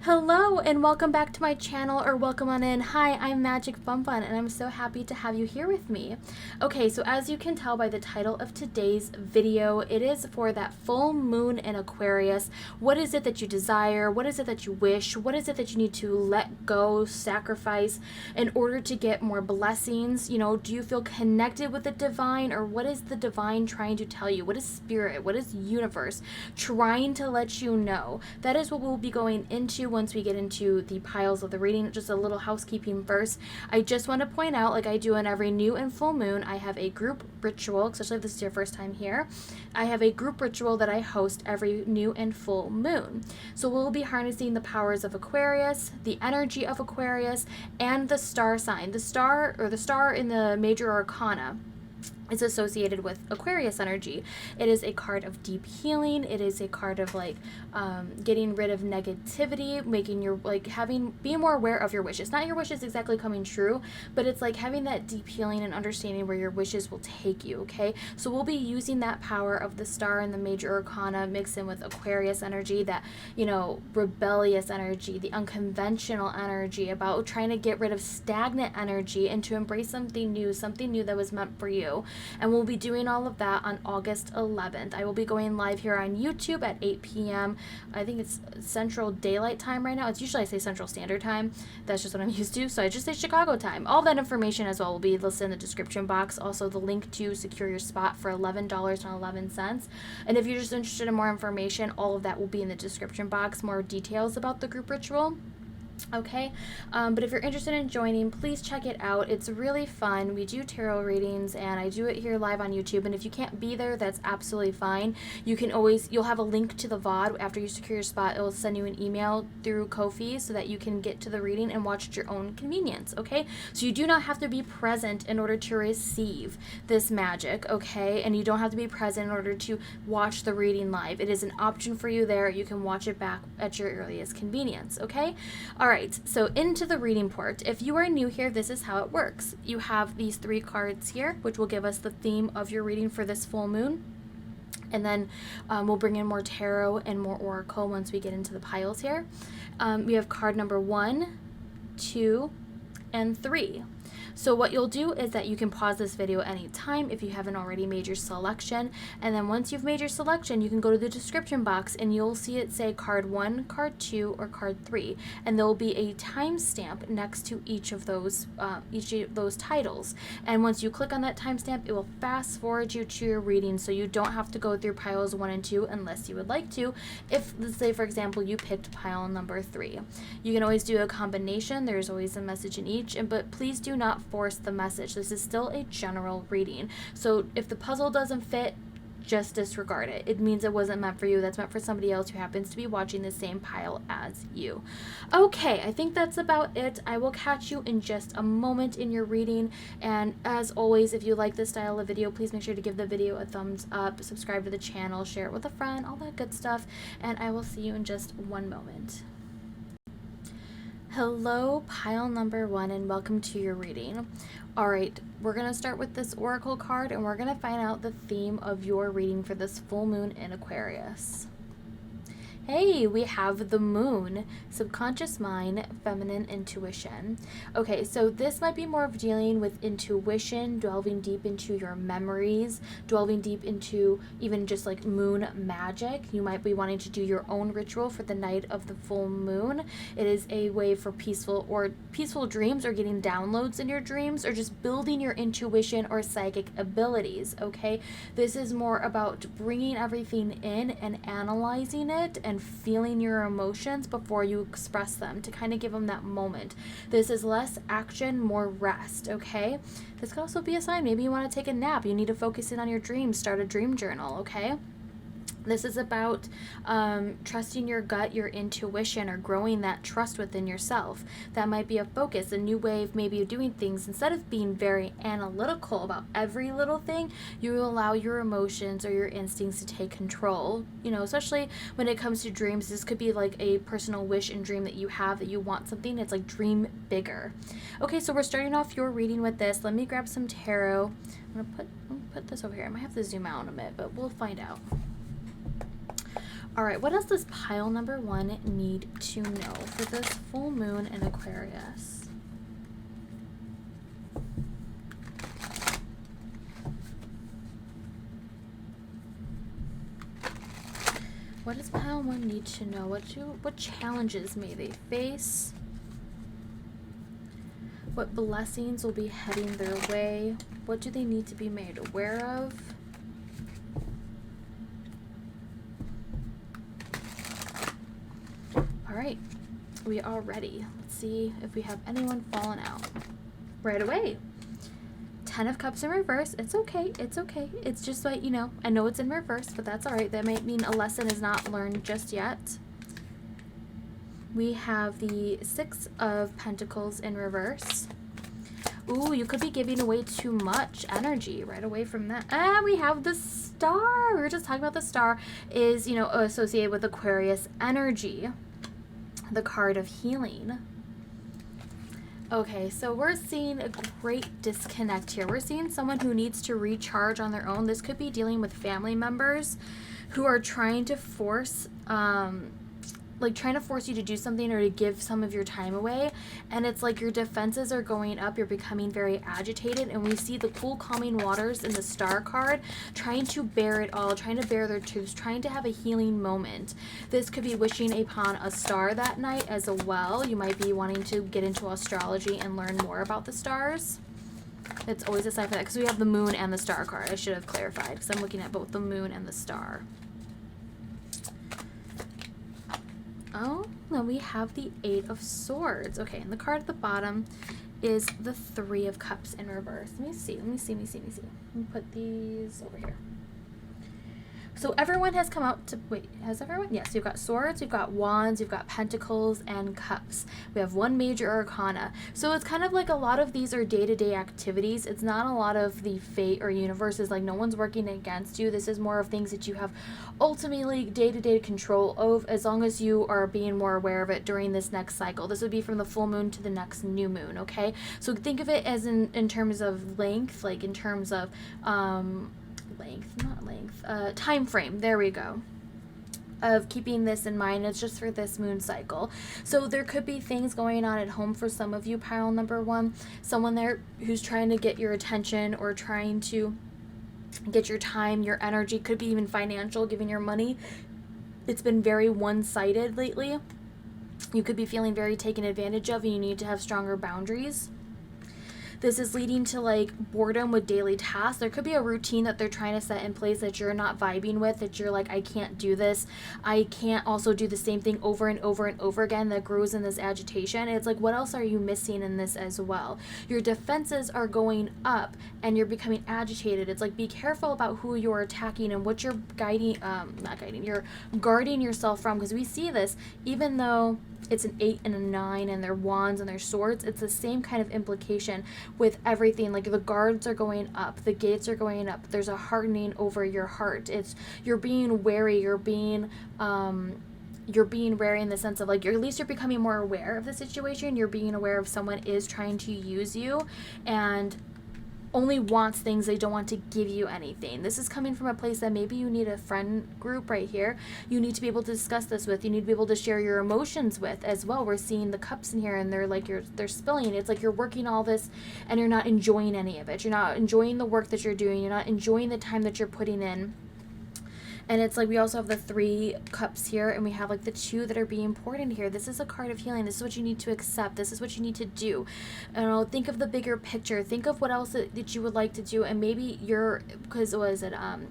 Hello and welcome back to my channel, or welcome on in. Hi, I'm Magic and I'm so happy to have you here with me. Okay, so as you can tell by the title of today's video, it is for that full moon in Aquarius. What is it that you desire? What is it that you wish? What is it that you need to let go, sacrifice in order to get more blessings? You know, do you feel connected with the divine, or what is the divine trying to tell you? What is spirit? What is universe trying to let you know? That is what we'll be going into once we get into the piles of the reading. Just a little housekeeping first. I just want to point out, like I do on every new and full moon, I have a group ritual, especially if this is your first time here. I have a group ritual that I host every new and full moon. So we'll be harnessing the powers of Aquarius, the energy of Aquarius, and the star sign. The star in the major arcana is associated with Aquarius energy. It is a card of deep healing. It is a card of getting rid of negativity, making your being more aware of your wishes. Not your wishes exactly coming true, but it's like having that deep healing and understanding where your wishes will take you. Okay, so we'll be using that power of the star and the major arcana mixed in with Aquarius energy, that, you know, rebellious energy, the unconventional energy, about trying to get rid of stagnant energy and to embrace something new that was meant for you. And we'll be doing all of that on August 11th. I will be going live here on YouTube at 8 p.m. I think it's Central Daylight Time right now. It's usually I say Central Standard Time. That's just what I'm used to. So I just say Chicago time. All that information as well will be listed in the description box. Also the link to secure your spot for $11.11. And if you're just interested in more information, all of that will be in the description box. More details about the group ritual. Okay, but if you're interested in joining, please check it out. It's really fun. We do tarot readings and I do it here live on YouTube, and if you can't be there, that's absolutely fine. You'll have a link to the VOD after you secure your spot. It will send you an email through Ko-fi so that you can get to the reading and watch at your own convenience. Okay, so you do not have to be present in order to receive this magic. Okay, and you don't have to be present in order to watch the reading live. It is an option for you there. You can watch it back at your earliest convenience. Okay, all right, so into the reading part. If you are new here, this is how it works. You have these 3 cards here, which will give us the theme of your reading for this full moon. And then we'll bring in more tarot and more oracle once we get into the piles here. We have card number 1, 2, and 3. So what you'll do is that you can pause this video anytime if you haven't already made your selection. And then once you've made your selection, you can go to the description box and you'll see it say card 1, card 2, or card 3. And there will be a timestamp next to each of those titles. And once you click on that timestamp, it will fast forward you to your reading, so you don't have to go through piles 1 and 2 unless you would like to. If, let's say, for example, you picked pile number 3. You can always do a combination. There's always a message in each, but please do not force the message. This is still a general reading. So if the puzzle doesn't fit, just disregard it. It means it wasn't meant for you. That's meant for somebody else who happens to be watching the same pile as you. Okay, I think that's about it. I will catch you in just a moment in your reading. And as always, if you like this style of video, please make sure to give the video a thumbs up, subscribe to the channel, share it with a friend, all that good stuff. And I will see you in just one moment. Hello, pile number 1, and welcome to your reading. All right, we're going to start with this oracle card, and we're going to find out the theme of your reading for this full moon in Aquarius. Hey, we have the moon, subconscious mind, feminine intuition. Okay, so this might be more of dealing with intuition, delving deep into your memories, delving deep into even just like moon magic. You might be wanting to do your own ritual for the night of the full moon. It is a way for peaceful dreams, or getting downloads in your dreams, or just building your intuition or psychic abilities. Okay, this is more about bringing everything in and analyzing it and feeling your emotions before you express them, to kind of give them that moment. This is less action, more rest. Okay, this could also be a sign maybe you want to take a nap, you need to focus in on your dreams, start a dream journal. Okay, this is about trusting your gut, your intuition, or growing that trust within yourself. That might be a focus, a new way of maybe doing things. Instead of being very analytical about every little thing, you will allow your emotions or your instincts to take control. You know, especially when it comes to dreams, this could be like a personal wish and dream that you have, that you want something. It's like dream bigger. Okay, so we're starting off your reading with this. Let me grab some tarot. I'm gonna put this over here. I might have to zoom out in a bit, but we'll find out. All right, what else does pile number 1 need to know for this full moon in Aquarius? What does pile 1 need to know? What challenges may they face? What blessings will be heading their way? What do they need to be made aware of? All right, we are ready. Let's see if we have anyone falling out right away. 10 of Cups in reverse. It's okay. It's okay. It's just like, you know, I know it's in reverse, but that's all right. That might mean a lesson is not learned just yet. We have the 6 of Pentacles in reverse. Ooh, you could be giving away too much energy right away from that. And we have the Star. We were just talking about the Star is, you know, associated with Aquarius energy. The card of healing. Okay, so we're seeing a great disconnect here. We're seeing someone who needs to recharge on their own. This could be dealing with family members who are trying to force you to do something or to give some of your time away, and it's like your defenses are going up, you're becoming very agitated, and we see the cool calming waters in the Star card trying to bear it all, trying to bear their truths, trying to have a healing moment. This could be wishing upon a star that night as well. You might be wanting to get into astrology and learn more about the stars. It's always a sign for that because we have the moon and the star card. I should have clarified because I'm looking at both the moon and the star. Oh, then we have the 8 of Swords. Okay, and the card at the bottom is the 3 of Cups in reverse. Let me see. Let me put these over here. So everyone has come out to, wait, has everyone? Yes, you've got Swords, you've got Wands, you've got Pentacles, and Cups. We have 1 major arcana. So it's kind of like a lot of these are day-to-day activities. It's not a lot of the fate or universes, like no one's working against you. This is more of things that you have ultimately day-to-day control of, as long as you are being more aware of it during this next cycle. This would be from the full moon to the next new moon, okay? So think of it as in terms of length, like in terms of, time frame, there we go, of keeping this in mind. It's just for this moon cycle. So there could be things going on at home for some of you, pile number 1, someone there who's trying to get your attention or trying to get your time, your energy, could be even financial, giving your money. It's been very one-sided lately. You could be feeling very taken advantage of and you need to have stronger boundaries. This is leading to like boredom with daily tasks. There could be a routine that they're trying to set in place that you're not vibing with, that you're like, I can't do this. I can't also do the same thing over and over and over again. That grows in this agitation. It's like, what else are you missing in this as well? Your defenses are going up and you're becoming agitated. It's like, be careful about who you're attacking and what you're you're guarding yourself from, because we see this, even though it's an 8 and a 9 and their wands and their swords, it's the same kind of implication with everything. Like the guards are going up, the gates are going up, there's a hardening over your heart. It's, you're being wary, you're being wary in the sense of like, at least you're becoming more aware of the situation. You're being aware of someone is trying to use you and only wants things, they don't want to give you anything. This is coming from a place that maybe you need a friend group right here. You need to be able to discuss this with. You need to be able to share your emotions with as well. We're seeing the cups in here and they're like, they're spilling. It's like you're working all this and you're not enjoying any of it. You're not enjoying the work that you're doing. You're not enjoying the time that you're putting in. And it's like we also have the 3 cups here and we have like the 2 that are being poured in here. This is a card of healing. This is what you need to accept. This is what you need to do. And think of the bigger picture. Think of what else that you would like to do. And maybe because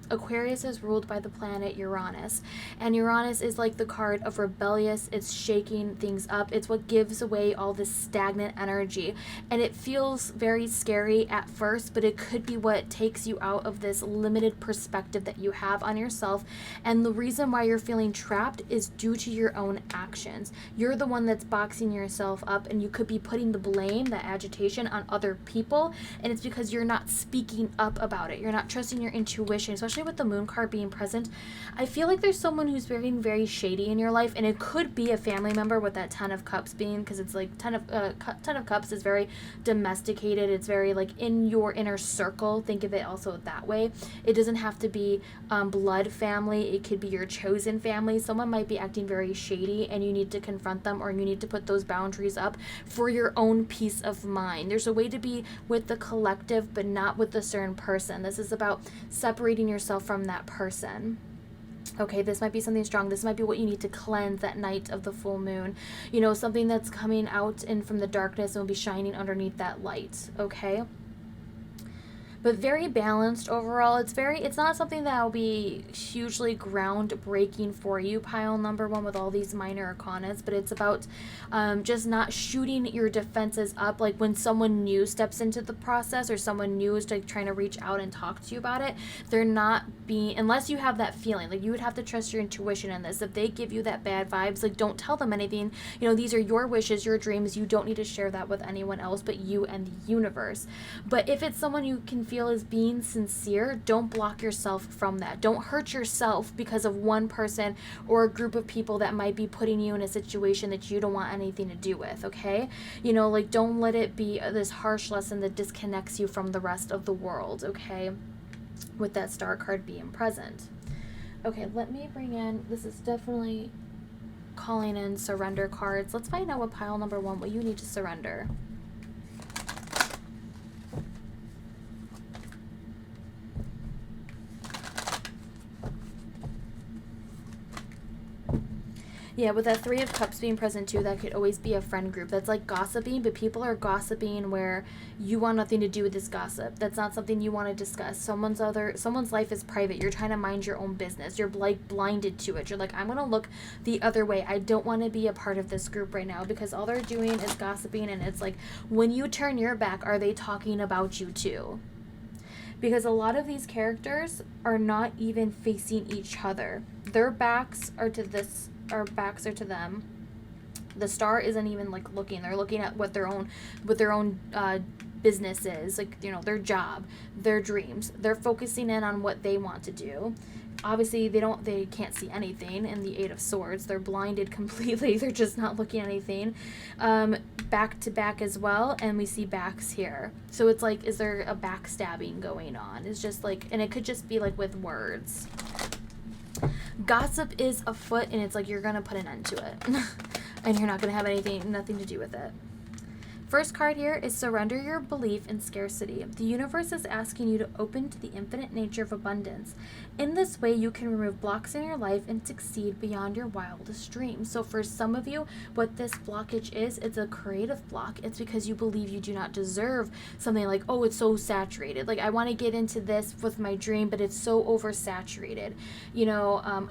Aquarius is ruled by the planet Uranus. And Uranus is like the card of rebellious. It's shaking things up. It's what gives away all this stagnant energy. And it feels very scary at first, but it could be what takes you out of this limited perspective that you have on yourself. And the reason why you're feeling trapped is due to your own actions. You're the one that's boxing yourself up, and you could be putting the blame, that agitation, on other people, and it's because you're not speaking up about it. You're not trusting your intuition, especially with the moon card being present. I feel like there's someone who's being very shady in your life, and it could be a family member with that 10 of cups being, because it's like 10 of cups is very domesticated. It's very like in your inner circle. Think of it also that way. It doesn't have to be blood family. family, it could be your chosen family. Someone might be acting very shady and you need to confront them, or you need to put those boundaries up for your own peace of mind. There's a way to be with the collective but not with a certain person. This is about separating yourself from that person. Okay, this might be something strong. This might be what you need to cleanse that night of the full moon. You know, something that's coming out and from the darkness and will be shining underneath that light. Okay? But very balanced overall. It's not something that will be hugely groundbreaking for you, pile number one, with all these minor arcanas, but it's about just not shooting your defenses up. Like when someone new steps into the process, or someone new is like trying to reach out and talk to you about it, they're not being, unless you have that feeling, like you would have to trust your intuition in this. If they give you that bad vibes, like don't tell them anything. You know, these are your wishes, your dreams. You don't need to share that with anyone else but you and the universe. But if it's someone you can feel is being sincere, don't block yourself from that. Don't hurt yourself because of one person or a group of people that might be putting you in a situation that you don't want anything to do with, okay? You know, like don't let it be this harsh lesson that disconnects you from the rest of the world, okay? With that star card being present. Okay, let me bring in, this is definitely calling in surrender cards. Let's find out what pile number one, what you need to surrender. Yeah, with that Three of Cups being present too, that could always be a friend group. That's like gossiping, but people are gossiping where you want nothing to do with this gossip. That's not something you want to discuss. Someone's life is private. You're trying to mind your own business. You're like blinded to it. You're like, I'm going to look the other way. I don't want to be a part of this group right now, because all they're doing is gossiping. And it's like, when you turn your back, are they talking about you too? Because a lot of these characters are not even facing each other. Their backs are to this, our backs are to them. The star isn't even like looking. They're looking at what their own business is, like, you know, their job, their dreams. They're focusing in on what they want to do. Obviously they can't see anything in the Eight of Swords. They're blinded completely. They're just not looking at anything. Back to back as well, and we see backs here. So it's like, is there a backstabbing going on? It's just like, and it could just be like with words. Gossip is afoot, and it's like you're gonna put an end to it. And you're not gonna have nothing to do with it. First card here is surrender your belief in scarcity. The universe is asking you to open to the infinite nature of abundance. In this way, you can remove blocks in your life and succeed beyond your wildest dreams. So for some of you, what this blockage is, it's a creative block. It's because you believe you do not deserve something, like, oh, it's so saturated. Like, I want to get into this with my dream, but it's so oversaturated. You know,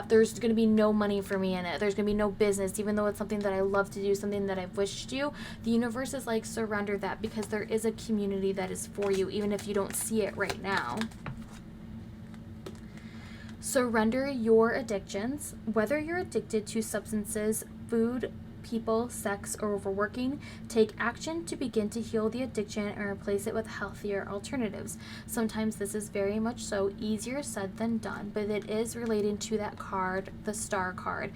there's going to be no money for me in it. There's going to be no business, even though it's something that I love to do, something that I've wished to do. The universe is like, surrender that, because there is a community that is for you, even if you don't see it right now. Surrender your addictions. Whether you're addicted to substances, food, people, sex, or overworking, take action to begin to heal the addiction and replace it with healthier alternatives. Sometimes this is very much so easier said than done, but it is related to that card, the Star card,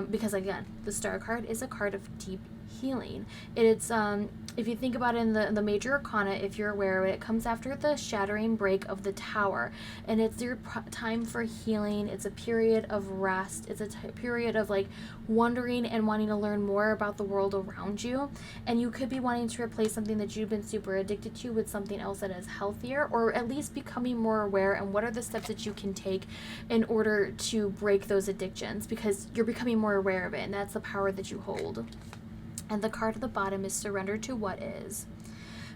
because again, the Star card is a card of deep healing. It's if you think about it in the major arcana, if you're aware of it, it comes after the shattering break of the tower, and it's your time for healing. It's a period of rest. It's a period of like wondering and wanting to learn more about the world around you, and you could be wanting to replace something that you've been super addicted to with something else that is healthier, or at least becoming more aware, and what are the steps that you can take in order to break those addictions, because you're becoming more aware of it, and that's the power that you hold. And the card at the bottom is surrender to what is.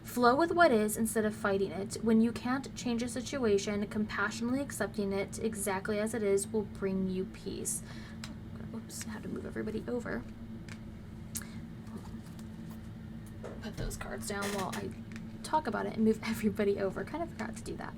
Flow with what is instead of fighting it. When you can't change a situation, compassionately accepting it exactly as it is will bring you peace. Oops, I had to move everybody over. Put those cards down while I talk about it and move everybody over. Kind of forgot to do that.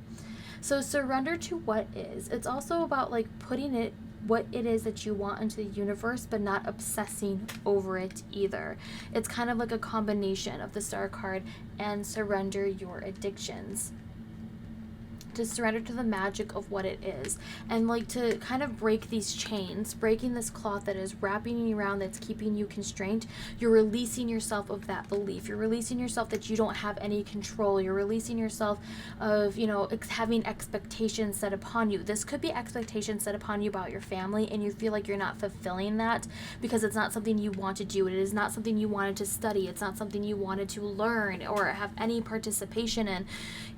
So surrender to what is. It's also about like putting it, what it is that you want into the universe, but not obsessing over it either. It's kind of like a combination of the Star card and surrender your addictions. to surrender to the magic of what it is, and like to kind of break these chains, breaking this cloth that is wrapping you around, that's keeping you constrained. You're releasing yourself of that belief. You're releasing yourself that you don't have any control. You're releasing yourself of, you know, having expectations set upon you. This could be expectations set upon you about your family, and you feel like you're not fulfilling that because it's not something you want to do. It is not something you wanted to study. It's not something you wanted to learn or have any participation in.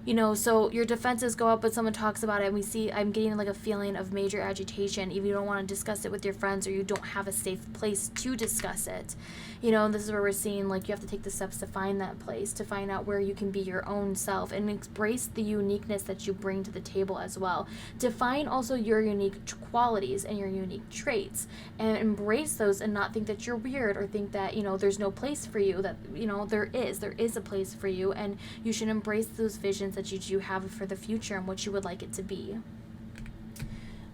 You know, so your defenses go up when someone talks about it, and we see, I'm getting like a feeling of major agitation. If you don't want to discuss it with your friends, or you don't have a safe place to discuss it, you know, and this is where we're seeing like you have to take the steps to find that place, to find out where you can be your own self and embrace the uniqueness that you bring to the table as well. Define also your unique qualities and your unique traits, and embrace those, and not think that you're weird or think that, you know, there's no place for you. That, you know, there is a place for you, and you should embrace those visions that you do have for the future and what you would like it to be.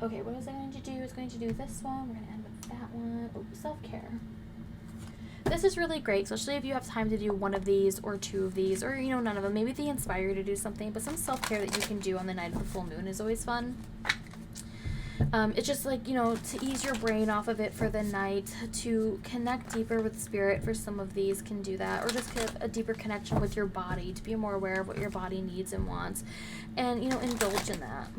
Okay, what is I going to do? It's going to do this one. We're going to end with that one. Oh, self-care. This is really great, especially if you have time to do one of these or two of these, or, you know, none of them. Maybe they inspire you to do something, but some self-care that you can do on the night of the full moon is always fun. It's just like, you know, to ease your brain off of it for the night, to connect deeper with spirit. For some of these can do that, or just get a deeper connection with your body, to be more aware of what your body needs and wants, and, you know, indulge in that.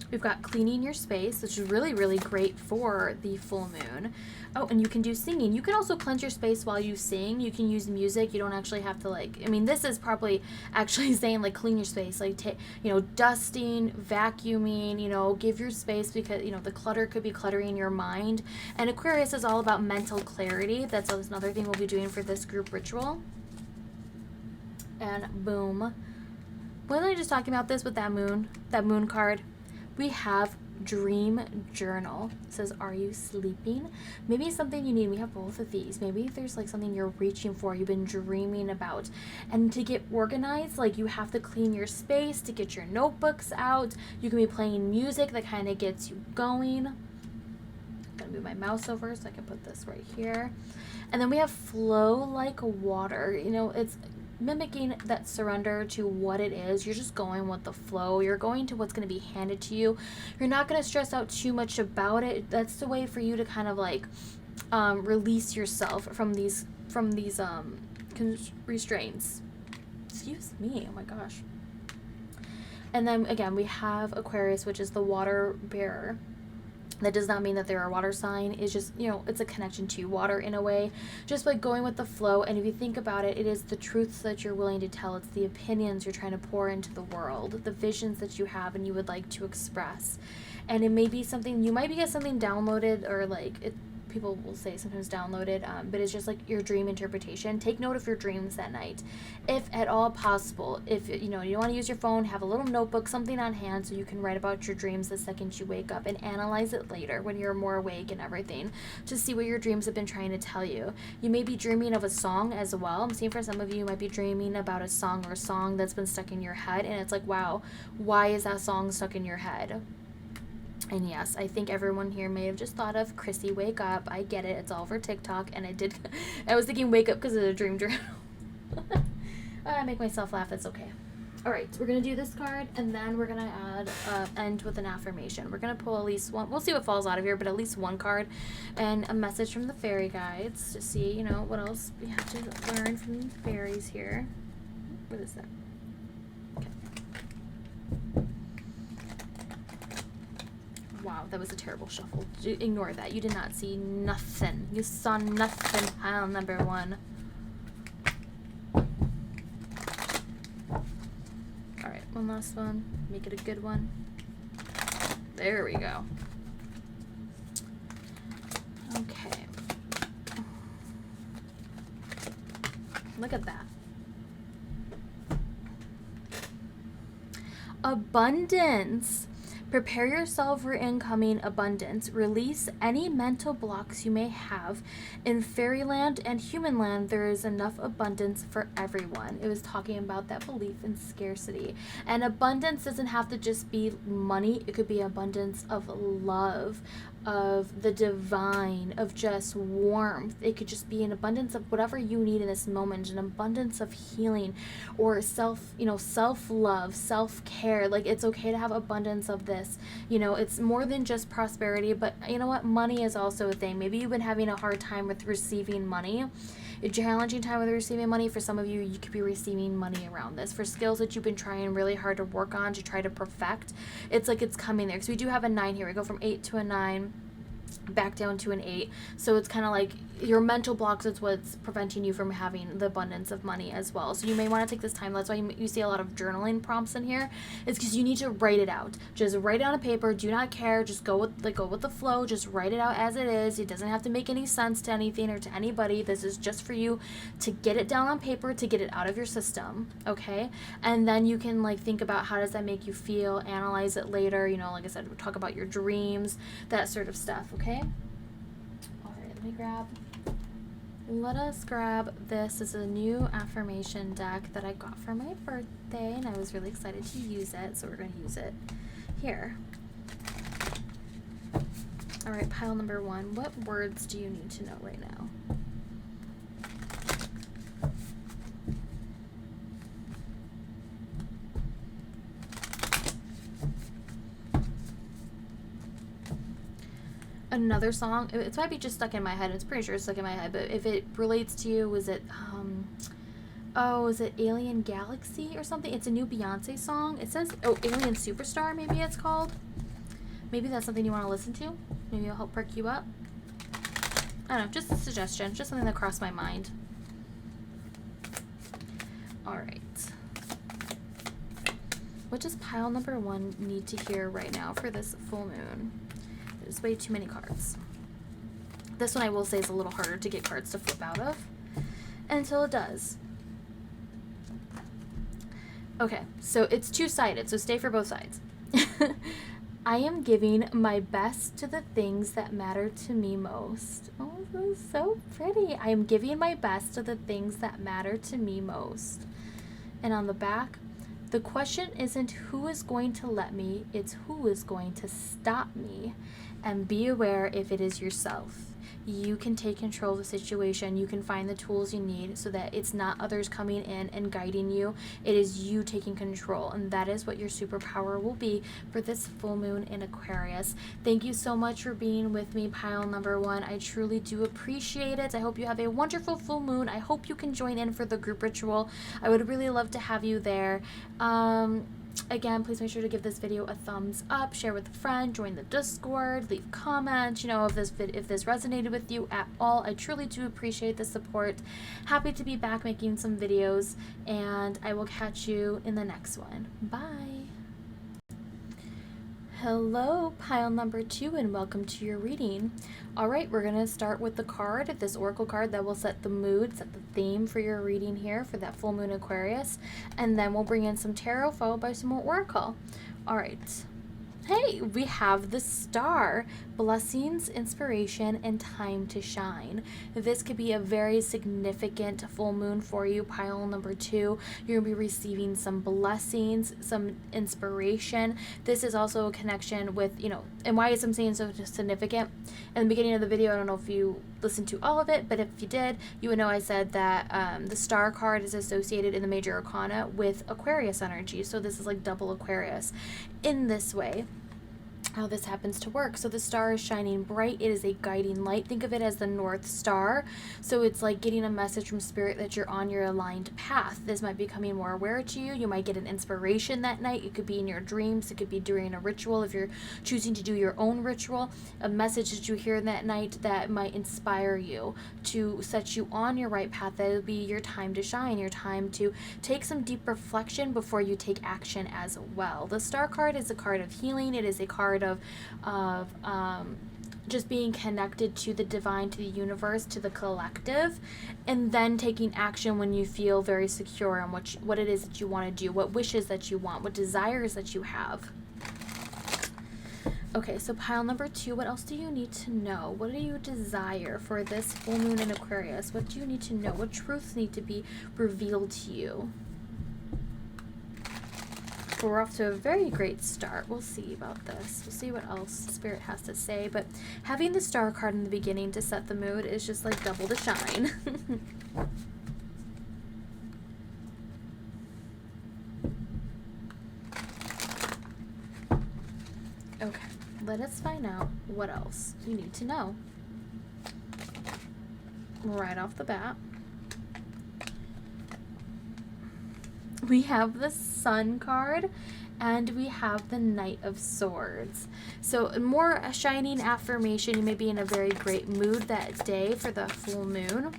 We've got cleaning your space, which is really, really great for the full moon. Oh, and you can do singing. You can also cleanse your space while you sing. You can use music. You don't actually have to, like, I mean, this is probably actually saying, like, clean your space. Like, you know, dusting, vacuuming, you know, give your space, because, you know, the clutter could be cluttering your mind. And Aquarius is all about mental clarity. That's another thing we'll be doing for this group ritual. And boom. Wasn't I just talking about this with that moon card? We have dream journal. It says, are you sleeping? Maybe it's something you need. We have both of these. Maybe there's like something you're reaching for, you've been dreaming about. And to get organized, like, you have to clean your space, to get your notebooks out. You can be playing music that kind of gets you going. I'm gonna move my mouse over so I can put this right here. And then we have flow like water. You know, it's mimicking that surrender to what it is. You're just going with the flow. You're going to what's going to be handed to you. You're not going to stress out too much about it. That's the way for you to kind of like release yourself from these restraints. Excuse me. Oh my gosh. And then again, we have Aquarius, which is the water bearer. That does not mean that they're a water sign. It's just, you know, it's a connection to water in a way. Just like going with the flow. And if you think about it, it is the truths that you're willing to tell. It's the opinions you're trying to pour into the world. The visions that you have and you would like to express. And it may be something, you might get something downloaded, or like it, people will say sometimes downloaded, but it's just like your dream interpretation. Take note of your dreams that night, if at all possible. If you know you want to use your phone, have a little notebook, something on hand, so you can write about your dreams the second you wake up, and analyze it later when you're more awake and everything, to see what your dreams have been trying to tell you. You may be dreaming of a song as well. I'm seeing for some of you might be dreaming about a song, or a song that's been stuck in your head, and it's like, wow, why is that song stuck in your head? And yes, I think everyone here may have just thought of Chrissy, wake up. I get it. It's all over TikTok. And I was thinking wake up because of the dream journal. I make myself laugh. That's okay. All right. So we're going to do this card, and then we're going to end with an affirmation. We're going to pull at least one. We'll see what falls out of here, but at least one card and a message from the fairy guides to see, you know, what else we have to learn from the fairies here. What is that? Wow, that was a terrible shuffle. Ignore that. You did not see nothing. You saw nothing. Pile number one. Alright, one last one. Make it a good one. There we go. Okay. Look at that. Abundance. Prepare yourself for incoming abundance. Release any mental blocks you may have. In fairyland and humanland, there is enough abundance for everyone. It was talking about that belief in scarcity. And abundance doesn't have to just be money. It could be abundance of love, of the divine, of just warmth. It could just be an abundance of whatever you need in this moment, an abundance of healing or self-love, self-care. Like, it's okay to have abundance of this. It's more than just prosperity, but you know what? Money is also a thing. Maybe you've been having a hard time with receiving money. A challenging time with receiving money. For some of you, you could be receiving money around this. For skills that you've been trying really hard to work on, to try to perfect, it's like it's coming there. Because we do have a 9 here. We go from 8 to a 9, back down to an 8. So it's kind of like your mental blocks is what's preventing you from having the abundance of money as well. So you may want to take this time. That's why you see a lot of journaling prompts in here. It's because you need to write it out. Just write it on a paper. Do not care. Just go with the flow. Just write it out as it is. It doesn't have to make any sense to anything or to anybody. This is just for you to get it down on paper, to get it out of your system. Okay? And then you can think about how does that make you feel, analyze it later. Like I said, we'll talk about your dreams, that sort of stuff. Okay? All right, let us grab this. This is a new affirmation deck that I got for my birthday, and I was really excited to use it, so we're going to use it here. All right, pile number 1. What words do you need to know right now? Another song, it might be just stuck in my head. It's pretty sure it's stuck in my head, but if it relates to you, was it is it Alien Galaxy or something? It's a new Beyonce song. It says Alien Superstar, maybe it's called. Maybe that's something you want to listen to. Maybe it'll help perk you up. I don't know, just a suggestion, just something that crossed my mind. All right, what does pile number 1 need to hear right now for this full moon? There's way too many cards. This one I will say is a little harder to get cards to flip out of until it does. Okay, so it's two-sided, so stay for both sides. I am giving my best to the things that matter to me most. Oh, this is so pretty. I am giving my best to the things that matter to me most. And on the back, the question isn't who is going to let me, it's who is going to stop me. And be aware if it is yourself. You can take control of the situation. You can find the tools you need so that it's not others coming in and guiding you. It is you taking control. And that is what your superpower will be for this full moon in Aquarius. Thank you so much for being with me, pile number 1. I truly do appreciate it. I hope you have a wonderful full moon. I hope you can join in for the group ritual. I would really love to have you there. Again, please make sure to give this video a thumbs up, share with a friend, join the Discord, leave comments, if this resonated with you at all. I truly do appreciate the support. Happy to be back making some videos, and I will catch you in the next one. Bye. Hello, pile number 2, and welcome to your reading. All right, we're going to start with the card, this oracle card that will set the mood, set the theme for your reading here for that full moon Aquarius, and then we'll bring in some tarot followed by some more oracle. All right. Hey, we have the Star, blessings, inspiration, and time to shine. This could be a very significant full moon for you, pile number 2. You're going to be receiving some blessings, some inspiration. This is also a connection with, and why is I'm saying so significant? In the beginning of the video, I don't know if you listened to all of it, but if you did, you would know I said that the Star card is associated in the major arcana with Aquarius energy. So this is like double Aquarius in this way. How this happens to work. So the star is shining bright. It is a guiding light. Think of it as the North Star. So it's like getting a message from spirit that you're on your aligned path. This might be becoming more aware to you. You might get an inspiration that night. It could be in your dreams. It could be during a ritual if you're choosing to do your own ritual. A message that you hear that night that might inspire you to set you on your right path. That will be your time to shine, your time to take some deep reflection before you take action as well. The Star card is a card of healing. It is a card of just being connected to the divine, to the universe, to the collective, and then taking action when you feel very secure on what it is that you want to do, what wishes that you want, what desires that you have. Okay, so pile number 2, what else do you need to know? What do you desire for this full moon in Aquarius? What do you need to know? What truths need to be revealed to you? We're off to a very great start. We'll see about this. We'll see what else Spirit has to say. But having the Star card in the beginning to set the mood is just like double the shine. Okay, let us find out what else you need to know. Right off the bat, we have the Sun card and we have the Knight of Swords. So more a shining affirmation. You may be in a very great mood that day for the full moon.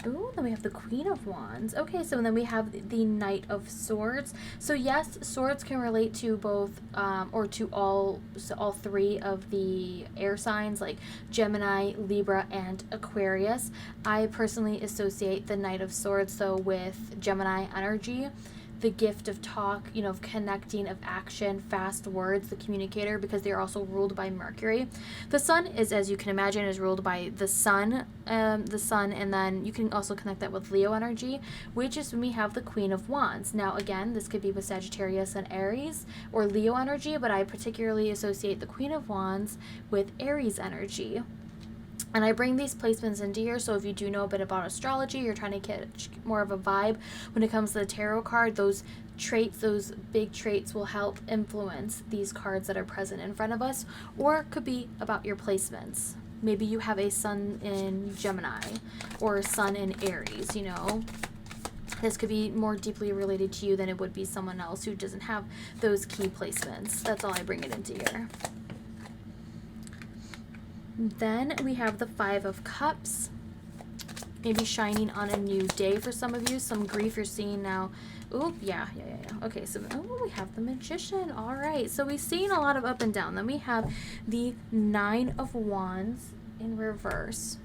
Ooh, then we have the Queen of Wands. Okay, so then we have the Knight of Swords. So yes, swords can relate to both, or to all 3 of the air signs, like Gemini, Libra, and Aquarius. I personally associate the Knight of Swords, though, with Gemini energy. The gift of talk, you know, of connecting, of action, fast words, the communicator, because they are also ruled by Mercury. The Sun is, as you can imagine, is ruled by the Sun, and then you can also connect that with Leo energy, which is when we have the Queen of Wands. Now, again, this could be with Sagittarius and Aries, or Leo energy, but I particularly associate the Queen of Wands with Aries energy. And I bring these placements into here, so if you do know a bit about astrology, you're trying to get more of a vibe when it comes to the tarot card, those traits, those big traits will help influence these cards that are present in front of us, or it could be about your placements. Maybe you have a Sun in Gemini or a Sun in Aries, you know. This could be more deeply related to you than it would be someone else who doesn't have those key placements. That's all I bring it into here. Then we have the Five of Cups, maybe shining on a new day for some of you. Some grief you're seeing now. Ooh, yeah. Okay, so we have the Magician. All right, so we've seen a lot of up and down. Then we have the Nine of Wands in reverse.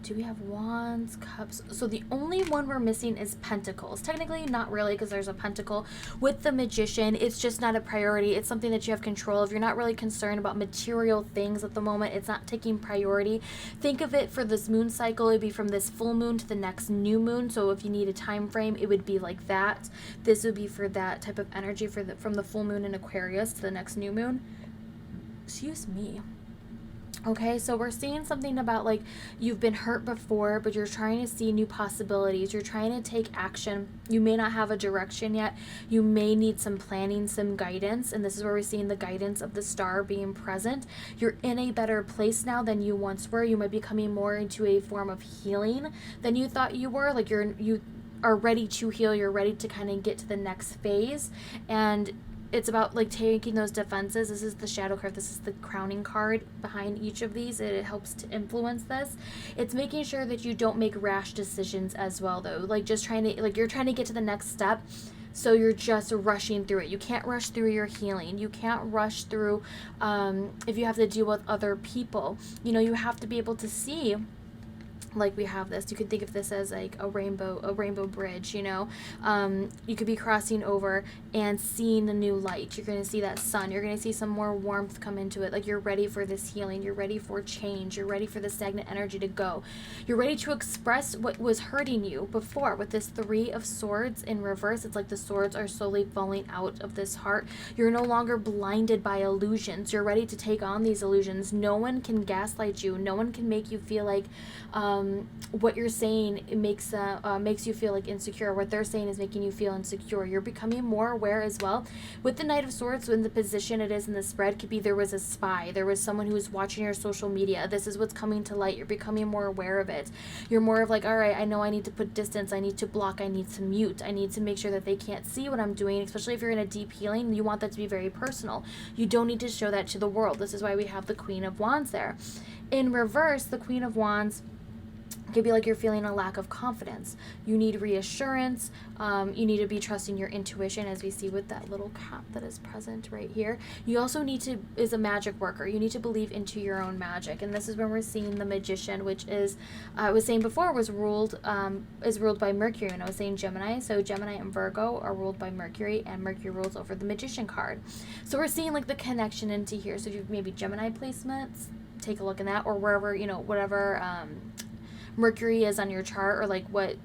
Do we have Wands, Cups? So the only one we're missing is Pentacles. Technically, not really, because there's a Pentacle. With the Magician, it's just not a priority. It's something that you have control of. You're not really concerned about material things at the moment. It's not taking priority. Think of it for this moon cycle. It'd be from this full moon to the next new moon. So if you need a time frame, it would be like that. This would be for that type of energy from the full moon in Aquarius to the next new moon. Excuse me. Okay, so we're seeing something about like you've been hurt before, but you're trying to see new possibilities. You're trying to take action. You may not have a direction yet. You may need some planning, some guidance. And this is where we're seeing the guidance of the Star being present. You're in a better place now than you once were. You might be coming more into a form of healing than you thought you were. Like you are ready to heal. You're ready to kind of get to the next phase. And it's about like taking those defenses. This is the shadow card. This is the crowning card behind each of these. It helps to influence this. It's making sure that you don't make rash decisions as well, though. Like just trying to, like you're trying to get to the next step. So you're just rushing through it. You can't rush through your healing. You can't rush through if you have to deal with other people. You know, you have to be able to see. Like we have this, you could think of this as like a rainbow bridge, you know. You could be crossing over and seeing the new light. You're going to see that sun. You're going to see some more warmth come into it. Like you're ready for this healing. You're ready for change. You're ready for the stagnant energy to go. You're ready to express what was hurting you before. With this Three of Swords in reverse, it's like the swords are slowly falling out of this heart. You're no longer blinded by illusions. You're ready to take on these illusions. No one can gaslight you. No one can make you feel like what you're saying makes you feel like insecure. What they're saying is making you feel insecure. You're becoming more aware as well. With the Knight of Swords, in the position it is in the spread, could be there was a spy. There was someone who was watching your social media. This is what's coming to light. You're becoming more aware of it. You're more of like, all right, I know I need to put distance. I need to block. I need to mute. I need to make sure that they can't see what I'm doing, especially if you're in a deep healing. You want that to be very personal. You don't need to show that to the world. This is why we have the Queen of Wands there. In reverse, the Queen of Wands It could be like you're feeling a lack of confidence. You need reassurance. You need to be trusting your intuition, as we see with that little cat that is present right here. You also need to, is a magic worker. You need to believe into your own magic. And this is when we're seeing the Magician, which is, I was saying before, is ruled by Mercury. And I was saying Gemini. So Gemini and Virgo are ruled by Mercury, and Mercury rules over the Magician card. So we're seeing like the connection into here. So if you have maybe Gemini placements, take a look in that, or wherever, whatever, Mercury is on your chart, or like what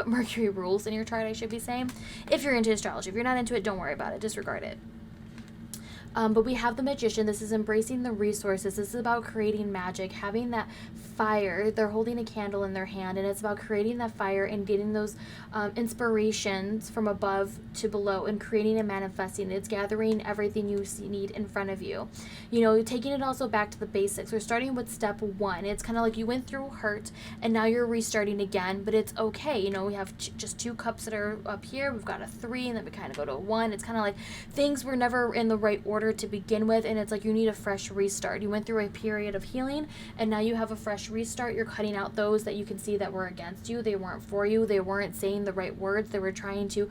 Mercury rules in your chart, I should be saying. If you're into astrology. If you're not into it, don't worry about it. Disregard it. But we have the Magician. This is embracing the resources. This is about creating magic, having that fire. They're holding a candle in their hand, and it's about creating that fire and getting those inspirations from above to below and creating and manifesting. It's gathering everything you need in front of you. Taking it also back to the basics. We're starting with step 1. It's kind of like you went through hurt and now you're restarting again, but it's okay. We have just 2 cups that are up here. We've got a 3, and then we kind of go to a 1. It's kind of like things were never in the right order to begin with, and it's like you need a fresh restart. You went through a period of healing, and now you have a fresh restart. You're cutting out those that you can see that were against you. They weren't for you. They weren't saying the right words. They were trying to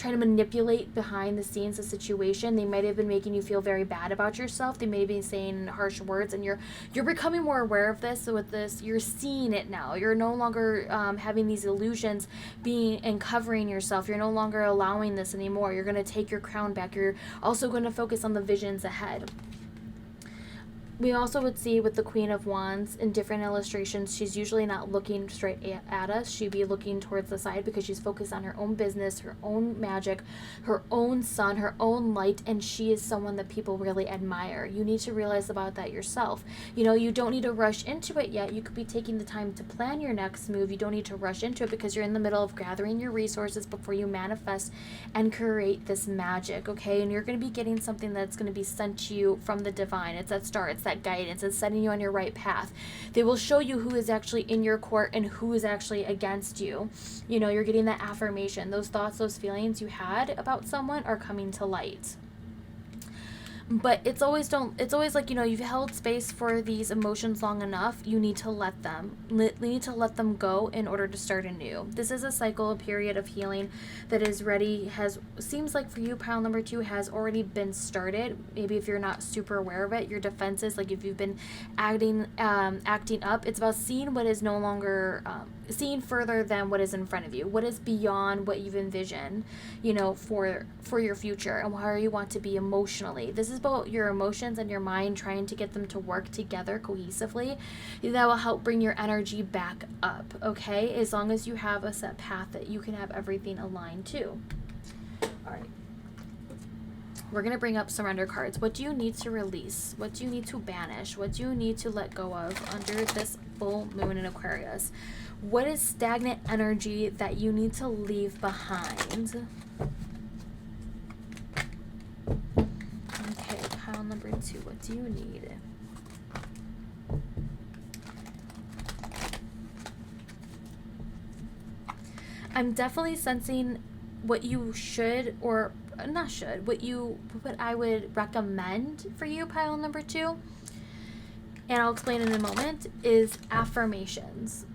manipulate behind the scenes the situation. They might have been making you feel very bad about yourself. They may be saying harsh words, and you're becoming more aware of this. So with this, you're seeing it now. You're no longer having these illusions being and covering yourself. You're no longer allowing this anymore. You're going to take your crown back. You're also going to focus on the visions ahead. We also would see with the Queen of Wands in different illustrations, she's usually not looking straight at us. She'd be looking towards the side because she's focused on her own business, her own magic, her own sun, her own light, and she is someone that people really admire. You need to realize about that yourself. You don't need to rush into it yet. You could be taking the time to plan your next move. You don't need to rush into it because you're in the middle of gathering your resources before you manifest and create this magic, okay? And you're going to be getting something that's going to be sent to you from the divine. It's that star. It's that guidance. It's setting you on your right path. They will show you who is actually in your court and who is actually against you. You're getting that affirmation. Those thoughts, those feelings you had about someone are coming to light. But it's always like, you've held space for these emotions long enough. You need to let them. You need to let them go in order to start anew. This is a cycle, a period of healing that is ready. Seems like for you, pile number 2 has already been started. Maybe if you're not super aware of it, your defenses, like if you've been acting up, it's about seeing what is no longer, seeing further than what is in front of you. What is beyond what you've envisioned, for your future and where you want to be emotionally. This is about your emotions and your mind, trying to get them to work together cohesively. That will help bring your energy back up, okay? As long as you have a set path that you can have everything aligned to. All right. We're going to bring up surrender cards. What do you need to release? What do you need to banish? What do you need to let go of under this full moon in Aquarius? What is stagnant energy that you need to leave behind? Okay, pile number 2. What do you need? I'm definitely sensing what you should, or not should, what I would recommend for you, pile number 2, and I'll explain in a moment, is affirmations.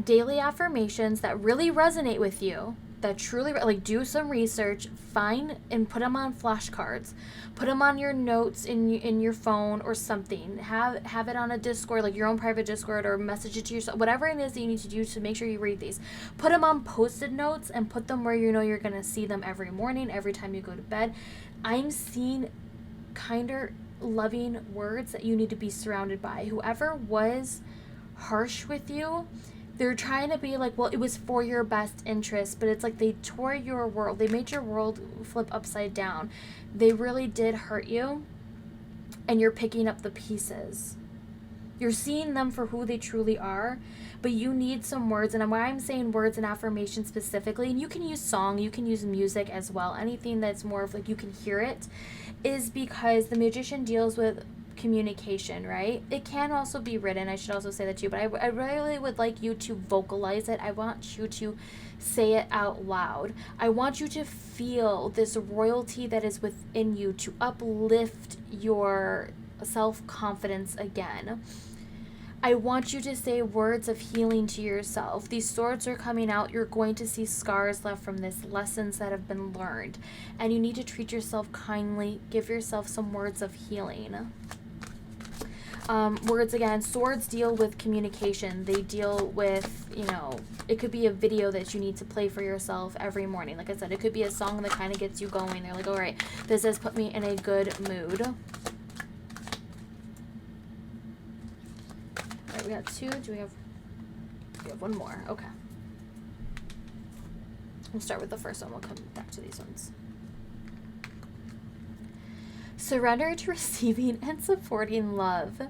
Daily affirmations that really resonate with you, that truly, like, do some research, find and put them on flashcards, put them on your notes in your phone or something, have it on a Discord, like your own private Discord, or message it to yourself, whatever it is that you need to do to make sure you read these. Put them on post-it notes and put them where you're going to see them every morning, every time you go to bed. I'm seeing kinder, loving words that you need to be surrounded by. Whoever was harsh with you, they're trying to be like, well, it was for your best interest, but it's like they tore your world. They made your world flip upside down. They really did hurt you, and you're picking up the pieces. You're seeing them for who they truly are, but you need some words. And why I'm saying words and affirmation specifically, and you can use song, you can use music as well, anything that's more of like you can hear it, is because the Magician deals with communication, right? It can also be written. I should also say that too, but I really would like you to vocalize it. I want you to say it out loud. I want you to feel this royalty that is within you, to uplift your self-confidence again. I want you to say words of healing to yourself. These swords are coming out. You're going to see scars left from this, lessons that have been learned. And you need to treat yourself kindly. Give yourself some words of healing. Words again, swords deal with communication. They deal with, you know, it could be a video that you need to play for yourself every morning. Like I said, it could be a song that kind of gets you going. They're like, all right, this has put me in a good mood. We got 2. We have one more. Okay. We'll start with the first one. We'll come back to these ones. Surrender to receiving and supporting love.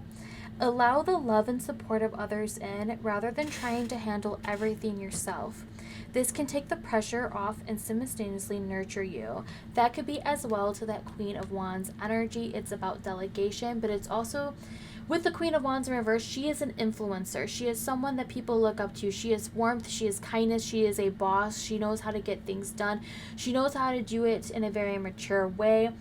Allow the love and support of others in rather than trying to handle everything yourself. This can take the pressure off and simultaneously nurture you. That could be as well to that Queen of Wands energy. It's about delegation, but it's also with the Queen of Wands in reverse, she is an influencer. She is someone that people look up to. She is warmth. She is kindness. She is a boss. She knows how to get things done. She knows how to do it in a very mature way.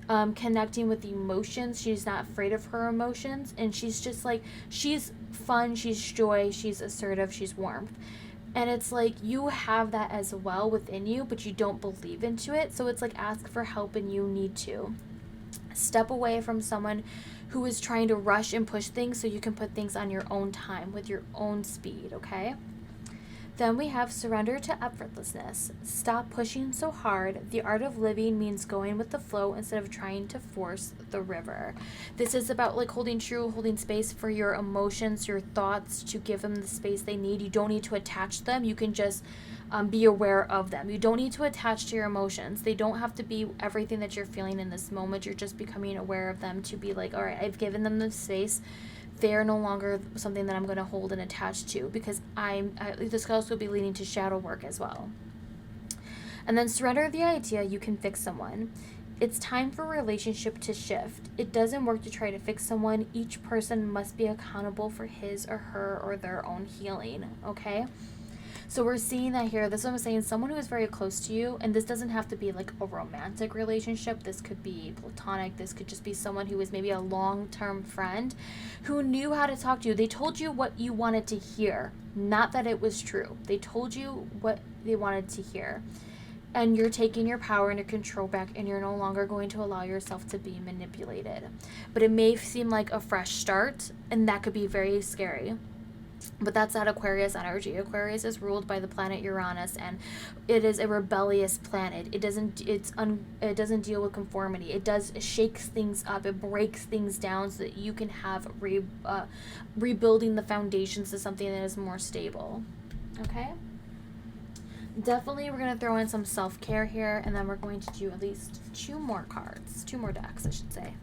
Connecting with emotions. She's not afraid of her emotions. And she's just like, she's fun. She's joy. She's assertive. She's warmth. And it's like you have that as well within you, but you don't believe into it. So it's like ask for help and you need to. Step away from someone who is trying to rush and push things so you can put things on your own time with your own speed, okay? Then we have surrender to effortlessness. Stop pushing so hard. The art of living means going with the flow instead of trying to force the river. This is about like holding space for your emotions, your thoughts, to give them the space they need. You don't need to attach them. You can just be aware of them. You don't need to attach to your emotions. They don't have to be everything that you're feeling in this moment. You're just becoming aware of them to be like, all right, I've given them the space. They're no longer something that I'm going to hold and attach to, because this could also be leading to shadow work as well. And then surrender the idea you can fix someone. It's time for a relationship to shift. It doesn't work to try to fix someone. Each person must be accountable for his or her or their own healing, okay? So we're seeing that here. This is what I'm saying. Someone who is very close to you, and this doesn't have to be like a romantic relationship. This could be platonic. This could just be someone who is maybe a long-term friend who knew how to talk to you. They told you what you wanted to hear, not that it was true. They told you what they wanted to hear. And you're taking your power and your control back, and you're no longer going to allow yourself to be manipulated. But it may seem like a fresh start, and that could be very scary. But that's that Aquarius energy. Aquarius is ruled by the planet Uranus, and it is a rebellious planet. It doesn't deal with conformity. It shakes things up. It breaks things down so that you can have rebuilding the foundations to something that is more stable. Okay? Definitely we're going to throw in some self-care here, and then we're going to do at least 2 more cards. 2 more decks, I should say.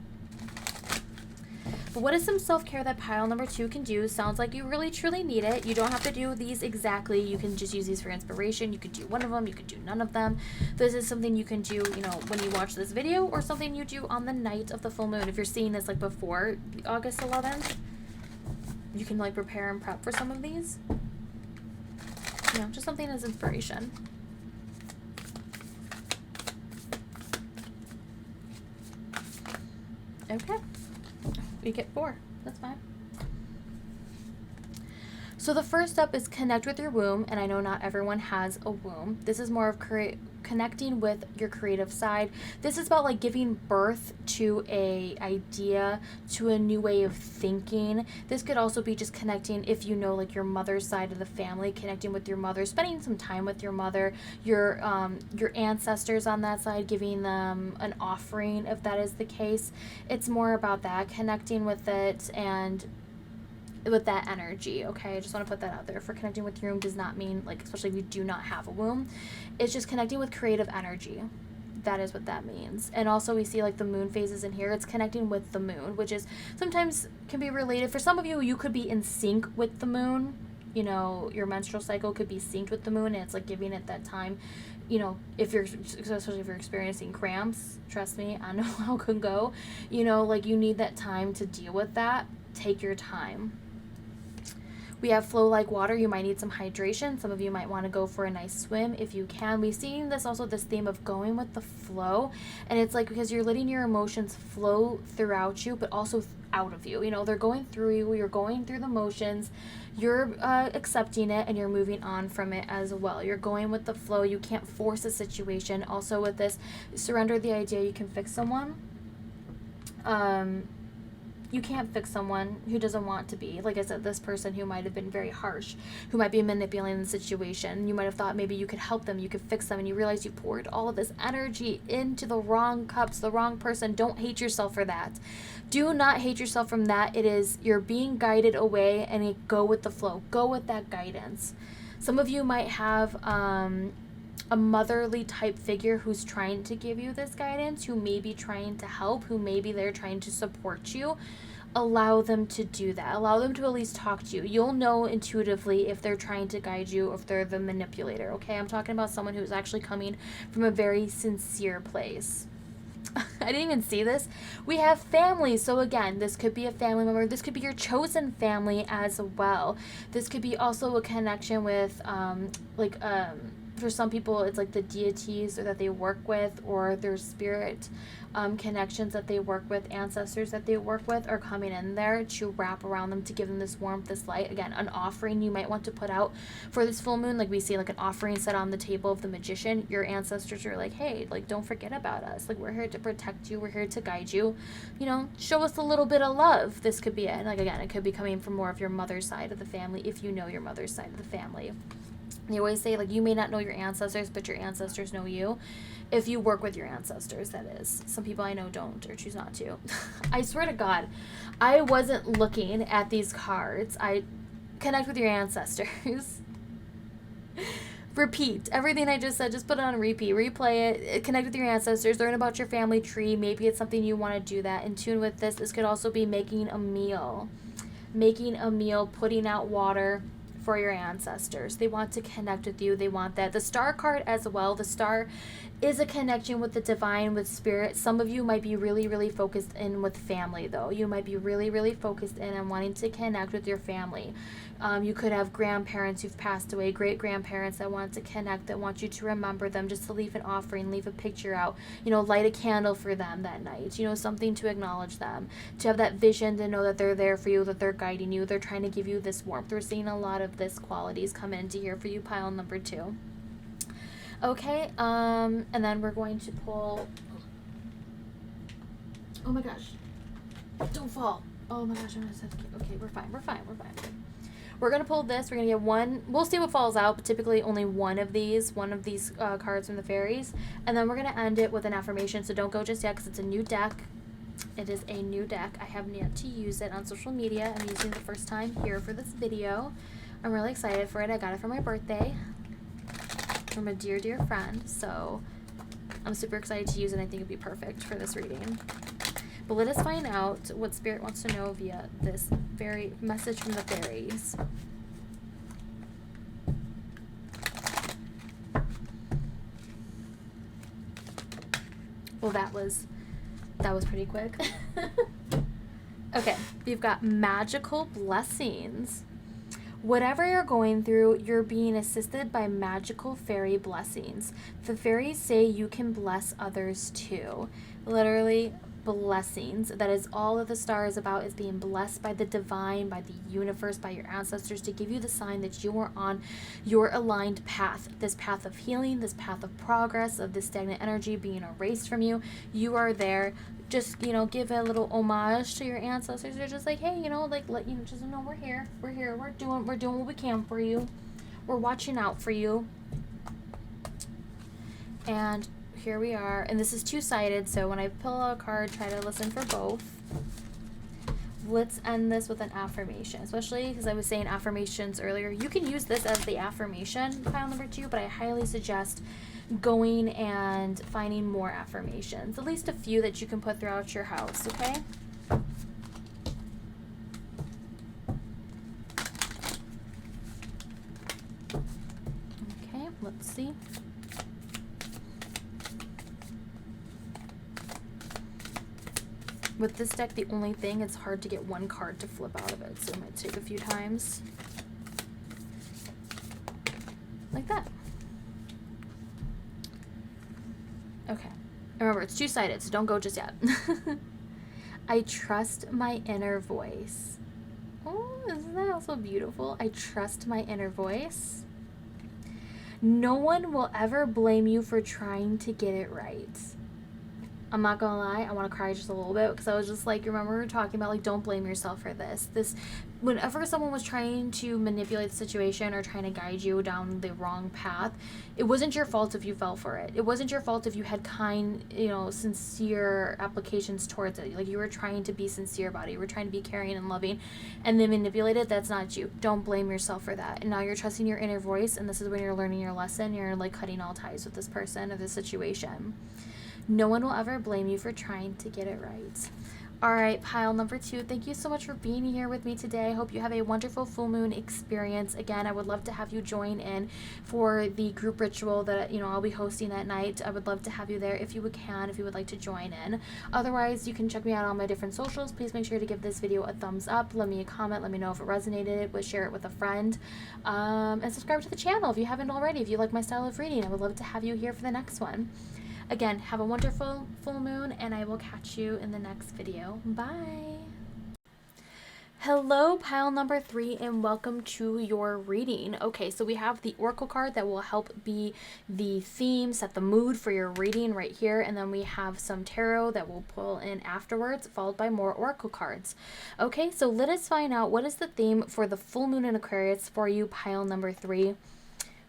But what is some self-care that pile number 2 can do? Sounds like you really truly need it. You don't have to do these exactly. You can just use these for inspiration. You could do one of them. You could do none of them. This is something you can do, you know, when you watch this video, or something you do on the night of the full moon. If you're seeing this like before August 11th, you can like prepare and prep for some of these. You know, just something as inspiration. Okay. We get 4. That's fine. So the first up is connect with your womb, and I know not everyone has a womb. This is more of connecting with your creative side. This is about like giving birth to a idea, to a new way of thinking. This could also be just connecting, if you know, like your mother's side of the family, connecting with your mother, spending some time with your mother, your ancestors on that side, giving them an offering if that is the case. It's more about that, connecting with it and with that energy, okay? I just want to put that out there. For connecting with your womb does not mean, like, especially if you do not have a womb, it's just connecting with creative energy. That is what that means. And also we see like the moon phases in here. It's connecting with the moon, which is sometimes can be related. For some of you, you could be in sync with the moon. You know, your menstrual cycle could be synced with the moon, and it's like giving it that time. You know, especially if you're experiencing cramps, trust me, I know how it can go. You know, like you need that time to deal with that. Take your time. We have flow like water. You might need some hydration. Some of you might want to go for a nice swim if you can. We've seen this also, this theme of going with the flow. And it's like because you're letting your emotions flow throughout you, but also out of you. You know, they're going through you. You're going through the motions. You're accepting it and you're moving on from it as well. You're going with the flow. You can't force a situation. Also with this, surrender the idea you can fix someone. You can't fix someone who doesn't want to be. Like I said, this person who might have been very harsh, who might be manipulating the situation. You might have thought maybe you could help them, you could fix them, and you realize you poured all of this energy into the wrong cups, the wrong person. Don't hate yourself for that. Do not hate yourself from that. It is, you're being guided away, and you go with the flow. Go with that guidance. Some of you might have a motherly type figure who's trying to give you this guidance, who may be trying to help, who maybe they're trying to support you. Allow them to do that. Allow them to at least talk to you. You'll know intuitively if they're trying to guide you or if they're the manipulator, okay? I'm talking about someone who's actually coming from a very sincere place. I didn't even see this. We have family. So again, this could be a family member. This could be your chosen family as well. This could be also a connection with for some people, it's like the deities or that they work with, or their spirit connections that they work with, ancestors that they work with are coming in there to wrap around them, to give them this warmth, this light. Again, an offering you might want to put out for this full moon. Like we see like an offering set on the table of the magician. Your ancestors are like, hey, like don't forget about us. Like we're here to protect you. We're here to guide you. You know, show us a little bit of love. This could be it. And like again, it could be coming from more of your mother's side of the family if you know your mother's side of the family. They always say, like, you may not know your ancestors, but your ancestors know you. If you work with your ancestors, that is. Some people I know don't or choose not to. I swear to God, I wasn't looking at these cards. I connect with your ancestors. Repeat. Everything I just said, just put it on repeat. Replay it. Connect with your ancestors. Learn about your family tree. Maybe it's something you want to do that. In tune with this. This could also be making a meal. Making a meal, putting out water for your ancestors. They want to connect with you. They want that. The star card as well. The star is a connection with the divine, with spirit. Some of you might be really, really focused in with family though. You might be really, really focused in and wanting to connect with your family. You could have grandparents who've passed away, great grandparents that want to connect, that want you to remember them, just to leave an offering, leave a picture out, you know, light a candle for them that night, you know, something to acknowledge them, to have that vision, to know that they're there for you, that they're guiding you, they're trying to give you this warmth. We're seeing a lot of this qualities come into here for you, pile number 2. Okay, and then we're going to pull, oh my gosh, don't fall. Oh my gosh, I'm gonna suffocate. Okay, we're fine. We're going to pull this. We're going to get one. We'll see what falls out, but typically only one of these cards from the fairies. And then we're going to end it with an affirmation. So don't go just yet because it's a new deck. It is a new deck. I have yet to use it on social media. I'm using it the first time here for this video. I'm really excited for it. I got it for my birthday from a dear, dear friend. So I'm super excited to use it. I think it'd be perfect for this reading. But let us find out what Spirit wants to know via this very message from the fairies. Well, that was pretty quick. Okay, we've got magical blessings. Whatever you're going through, you're being assisted by magical fairy blessings. The fairies say you can bless others too. Literally, blessings. That is all that the star is about, is being blessed by the divine, by the universe, by your ancestors, to give you the sign that you are on your aligned path, this path of healing, this path of progress, of this stagnant energy being erased from you. You are there. Just, you know, give a little homage to your ancestors. They're just like, hey, you know, like, let you know, just know we're here, we're doing what we can for you, we're watching out for you. And here we are, and this is two-sided, so when I pull a card, try to listen for both. Let's end this with an affirmation, especially because I was saying affirmations earlier. You can use this as the affirmation, pile number 2, but I highly suggest going and finding more affirmations, at least a few that you can put throughout your house, okay? Okay, let's see. With this deck, the only thing, it's hard to get one card to flip out of it, so it might take a few times. Okay. Remember, it's two-sided, so don't go just yet. I trust my inner voice. Oh, isn't that also beautiful? I trust my inner voice. No one will ever blame you for trying to get it right. I'm not gonna lie, I want to cry just a little bit because I was just like, remember we were talking about like, don't blame yourself for this. Whenever someone was trying to manipulate the situation or trying to guide you down the wrong path, it wasn't your fault if you fell for it. It wasn't your fault if you had kind, sincere applications towards it. Like, you were trying to be sincere about it. You were trying to be caring and loving, and then manipulate it. That's not you. Don't blame yourself for that. And now you're trusting your inner voice, and this is when you're learning your lesson. You're like cutting all ties with this person or this situation. No one will ever blame you for trying to get it right. All right, pile number 2, thank you so much for being here with me today. I hope you have a wonderful full moon experience. Again, I would love to have you join in for the group ritual that, I'll be hosting that night. I would love to have you there if you would like to join in. Otherwise, you can check me out on my different socials. Please make sure to give this video a thumbs up. Let me a comment. Let me know if it resonated. Share it with a friend. And subscribe to the channel if you haven't already. If you like my style of reading, I would love to have you here for the next one. Again, have a wonderful full moon, and I will catch you in the next video. Bye! Hello, pile number 3, and welcome to your reading. Okay, so we have the Oracle card that will help be the theme, set the mood for your reading right here, and then we have some tarot that we'll pull in afterwards, followed by more Oracle cards. Okay, so let us find out what is the theme for the full moon in Aquarius for you, pile number 3.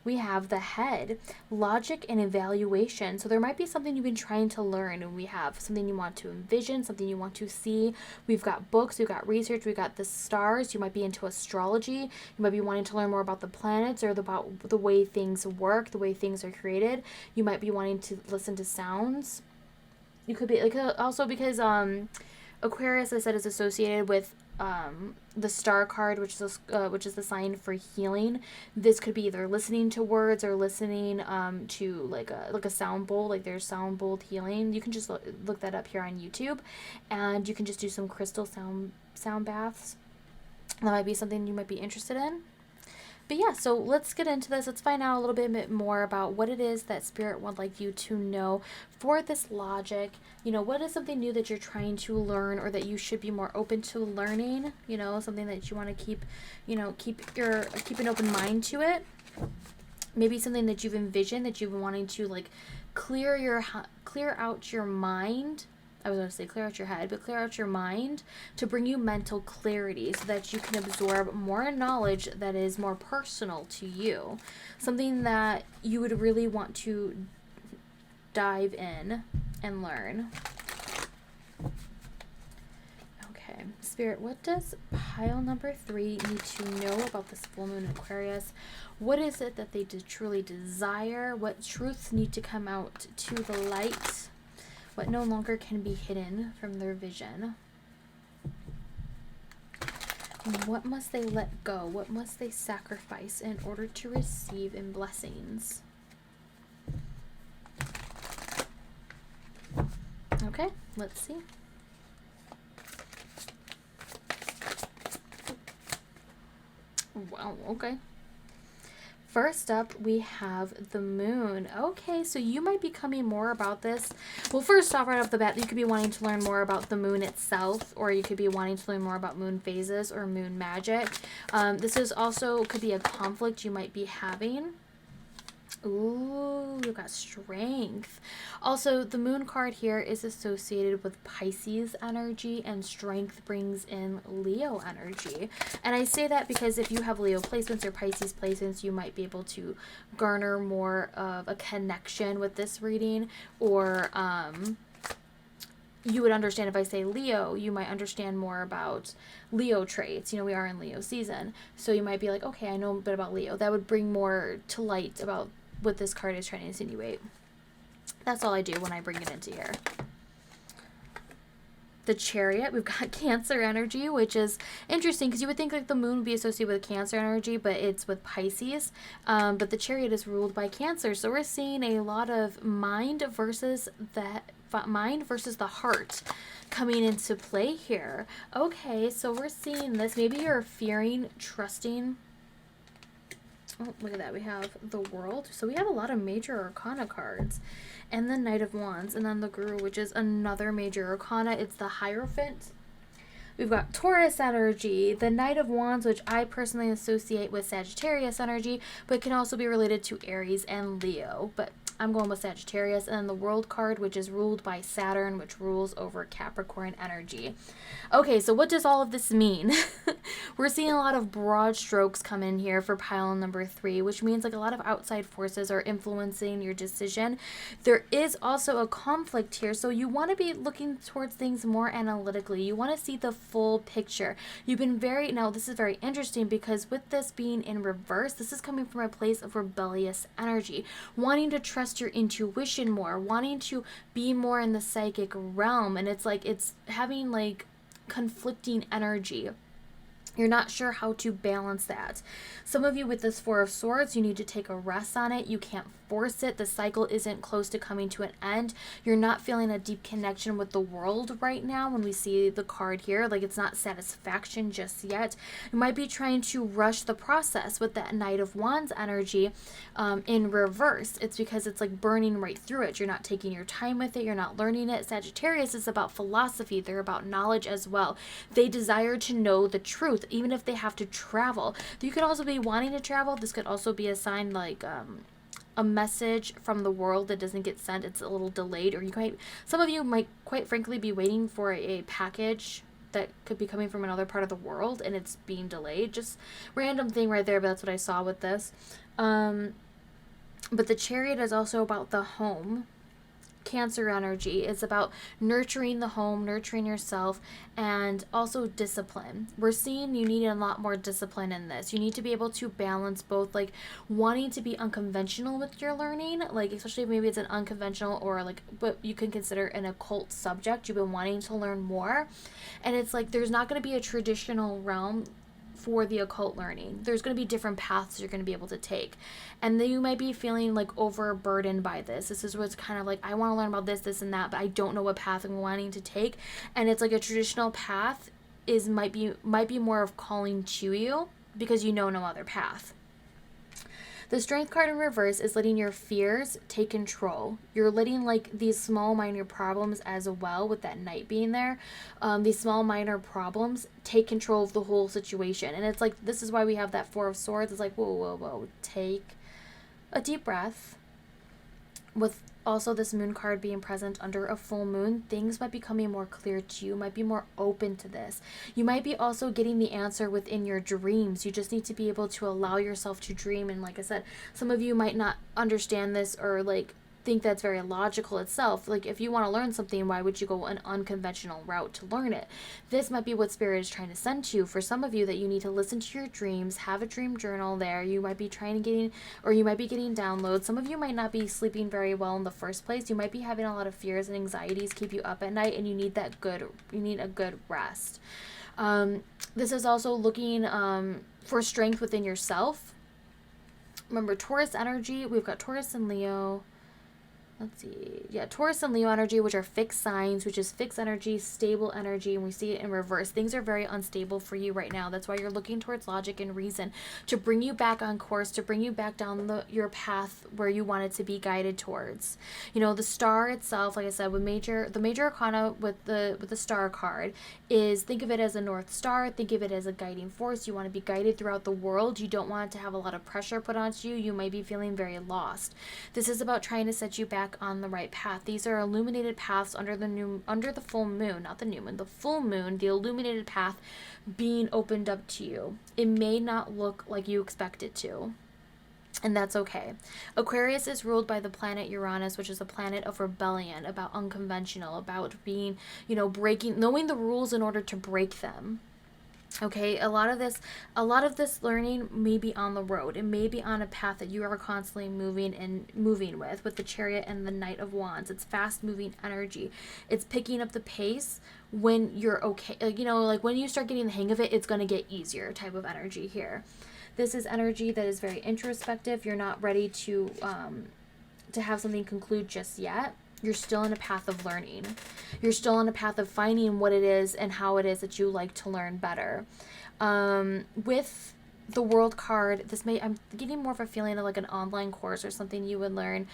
We have the head, logic and evaluation. So there might be something you've been trying to learn, and we have something you want to envision, something you want to see. We've got books, we've got research, we've got the stars. You might be into astrology. You might be wanting to learn more about the planets or about the way things work, the way things are created. You might be wanting to listen to sounds. You could be like, also because Aquarius, I said, is associated with the star card, which is the sign for healing. This could be either listening to words or listening to like a sound bowl. Like, there's sound bowl healing. You can just look that up here on YouTube, and you can just do some crystal sound baths. That might be something you might be interested in. But yeah, so let's get into this. Let's find out a little bit more about what it is that Spirit would like you to know for this logic. What is something new that you're trying to learn, or that you should be more open to learning? Something that you want to keep an open mind to it. Maybe something that you've envisioned, that you've been wanting to like clear out your mind. I was going to say clear out your head, but clear out your mind to bring you mental clarity so that you can absorb more knowledge that is more personal to you. Something that you would really want to dive in and learn. Okay, Spirit, what does pile number 3 need to know about this full moon in Aquarius? What is it that they truly desire? What truths need to come out to the light? What no longer can be hidden from their vision? What must they let go? What must they sacrifice in order to receive in blessings? Okay, let's see. Wow, okay. First up, we have the moon. Okay, so you might be coming more about this. Well, first off, right off the bat, you could be wanting to learn more about the moon itself, or you could be wanting to learn more about moon phases or moon magic. This is also could be a conflict you might be having. Ooh, you got strength. Also, the moon card here is associated with Pisces energy, and strength brings in Leo energy. And I say that because if you have Leo placements or Pisces placements, you might be able to garner more of a connection with this reading, or you would understand if I say Leo, you might understand more about Leo traits. We are in Leo season, so you might be like, okay, I know a bit about Leo. That would bring more to light about what this card is trying to insinuate. That's all I do when I bring it into here. The Chariot, we've got Cancer energy, which is interesting because you would think like the moon would be associated with Cancer energy, but it's with Pisces. But the Chariot is ruled by Cancer, so we're seeing a lot of mind versus the heart coming into play here. Okay, so we're seeing this. Maybe you're fearing trusting Oh, look at that. We have the World. So we have a lot of major arcana cards. And the Knight of Wands. And then the Guru, which is another major arcana. It's the Hierophant. We've got Taurus energy, the Knight of Wands, which I personally associate with Sagittarius energy, but can also be related to Aries and Leo. But I'm going with Sagittarius. And then the World card, which is ruled by Saturn, which rules over Capricorn energy. Okay, so what does all of this mean? We're seeing a lot of broad strokes come in here for pile number 3, which means like a lot of outside forces are influencing your decision. There is also a conflict here, so you want to be looking towards things more analytically. You want to see the full picture. You've been now this is very interesting because with this being in reverse, this is coming from a place of rebellious energy, wanting to trust your intuition more, wanting to be more in the psychic realm, and it's like it's having like conflicting energy. You're not sure how to balance that. Some of you with this Four of Swords, you need to take a rest on it. You can't force it. The cycle isn't close to coming to an end. You're not feeling a deep connection with the world right now when we see the card here. Like it's not satisfaction just yet. You might be trying to rush the process with that Knight of Wands energy in reverse. It's because it's like burning right through it. You're not taking your time with it. You're not learning it. Sagittarius is about philosophy. They're about knowledge as well. They desire to know the truth, even if they have to travel. You could also be wanting to travel. This could also be a sign like a message from the world that doesn't get sent. It's a little delayed, or some of you might quite frankly be waiting for a package that could be coming from another part of the world and it's being delayed. Just random thing right there, but that's what I saw with this. But the Chariot is also about the home. Cancer energy is about nurturing the home, nurturing yourself, and also discipline. We're seeing you need a lot more discipline in this. You need to be able to balance both, like wanting to be unconventional with your learning, like especially if maybe it's an unconventional or like what you can consider an occult subject. You've been wanting to learn more, and it's like there's not going to be a traditional realm for the occult learning. There's going to be different paths you're going to be able to take, and then you might be feeling like overburdened by this. This is what's kind of like, I want to learn about this and that, but I don't know what path I'm wanting to take. And it's like a traditional path might be more of calling to you because you know no other path. The Strength card in reverse is letting your fears take control. You're letting like these small minor problems as well, with that Knight being there, these small minor problems take control of the whole situation. And it's like, this is why we have that Four of Swords. It's like, whoa, take a deep breath. With also this Moon card being present under a full moon, things might be coming more clear to you, might be more open to this. You might be also getting the answer within your dreams. You just need to be able to allow yourself to dream. And like I said, some of you might not understand this or like think that's very logical itself. Like if you want to learn something, why would you go an unconventional route to learn it? This might be what Spirit is trying to send to you. For some of you, that you need to listen to your dreams, have a dream journal there. You might be getting downloads. Some of you might not be sleeping very well in the first place. You might be having a lot of fears and anxieties keep you up at night, and you need a good rest. This is also looking for strength within yourself. Remember, Taurus energy, we've got Taurus and Leo. Let's see. Yeah, Taurus and Leo energy, which are fixed signs, which is fixed energy, stable energy, and we see it in reverse. Things are very unstable for you right now. That's why you're looking towards logic and reason to bring you back on course, to bring you back down your path where you want it to be guided towards. You know, the star itself, like I said, with the major arcana with the star card is, think of it as a North Star. Think of it as a guiding force. You want to be guided throughout the world. You don't want it to have a lot of pressure put onto you. You might be feeling very lost. This is about trying to set you back on the right path. These are illuminated paths under the full moon, not the new moon, the full moon, the illuminated path being opened up to you. It may not look like you expect it to, and that's okay. Aquarius is ruled by the planet Uranus, which is a planet of rebellion, about unconventional, about being, knowing the rules in order to break them. Okay, a lot of this learning may be on the road. It may be on a path that you are constantly moving with the Chariot and the Knight of Wands. It's fast moving energy. It's picking up the pace when you're okay. Like when you start getting the hang of it, it's going to get easier type of energy here. This is energy that is very introspective. You're not ready to have something conclude just yet. You're still in a path of learning. You're still in a path of finding what it is and how it is that you like to learn better. With the World card, I'm getting more of a feeling of like an online course or something you would learn.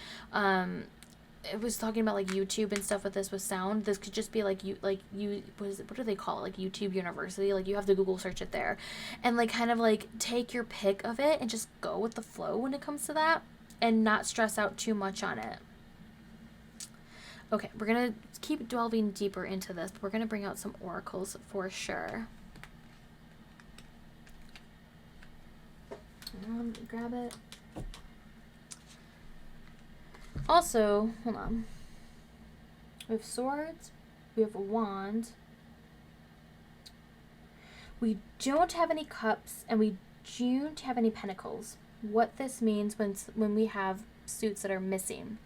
It was talking about like YouTube and stuff with this with sound. This could just be like what do they call it? Like YouTube University. Like you have to Google search it there, and like kind of like take your pick of it and just go with the flow when it comes to that, and not stress out too much on it. Okay, we're gonna keep delving deeper into this, but we're gonna bring out some oracles for sure. Grab it. Also, hold on. We have swords. We have a wand. We don't have any cups, and we don't have any pentacles. What this means when we have suits that are missing.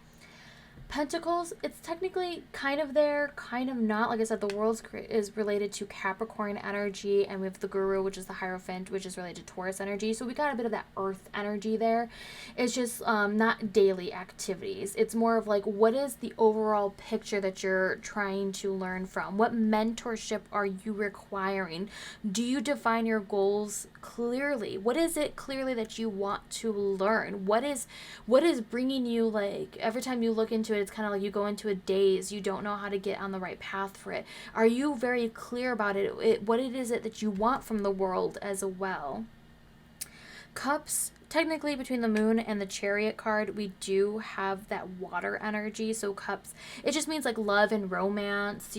Pentacles, it's technically kind of there, kind of not. Like I said, the world is related to Capricorn energy, and we have the Guru, which is the Hierophant, which is related to Taurus energy. So we got a bit of that earth energy there. It's just not daily activities. It's more of like, what is the overall picture that you're trying to learn from? What mentorship are you requiring? Do you define your goals clearly? What is it clearly that you want to learn? What is bringing you, like, every time you look into it, it's kind of like you go into a daze. You don't know how to get on the right path for it. Are you very clear about what it is that you want from the world as well? Cups, technically between the Moon and the Chariot card, we do have that water energy. So cups, it just means like love and romance,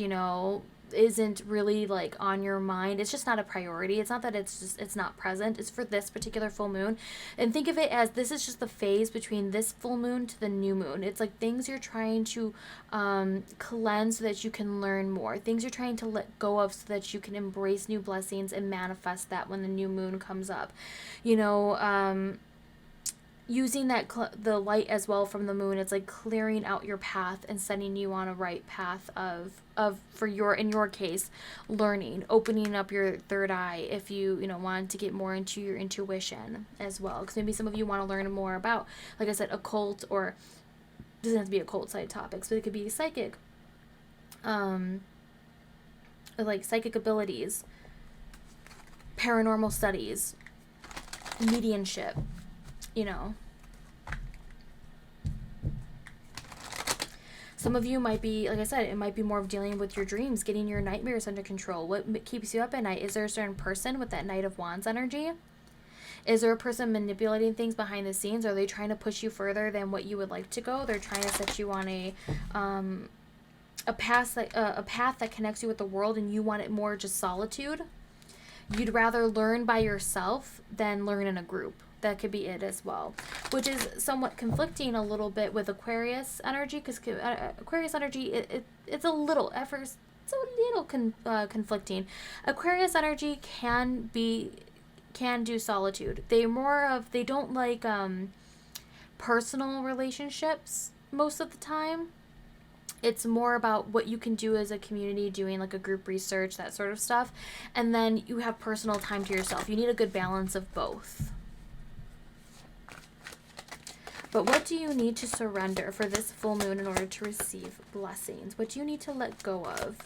isn't really like on your mind. It's just not a priority. It's not that it's not present. It's for this particular full moon. And think of it as this is just the phase between this full moon to the new moon. It's like things you're trying to cleanse so that you can learn more. Things you're trying to let go of so that you can embrace new blessings and manifest that when the new moon comes up. Using the light as well from the moon, it's like clearing out your path and setting you on a right path of in your case, learning, opening up your third eye if you want to get more into your intuition as well. Because maybe some of you want to learn more about, like I said, occult, or it doesn't have to be occult side topics, but it could be psychic, like psychic abilities, paranormal studies, mediumship. Some of you might be, like I said, it might be more of dealing with your dreams, getting your nightmares under control. What keeps you up at night? Is there a certain person with that Knight of Wands energy? Is there a person manipulating things behind the scenes? Are they trying to push you further than what you would like to go? They're trying to set you on a path that connects you with the world, and you want it more just solitude. You'd rather learn by yourself than learn in a group. That could be it as well, which is somewhat conflicting a little bit with Aquarius energy, because Aquarius energy, it's a little, at first, it's a little conflicting. Aquarius energy can do solitude. They don't like personal relationships most of the time. It's more about what you can do as a community, doing like a group research, that sort of stuff. And then you have personal time to yourself. You need a good balance of both. But what do you need to surrender for this full moon in order to receive blessings? What do you need to let go of?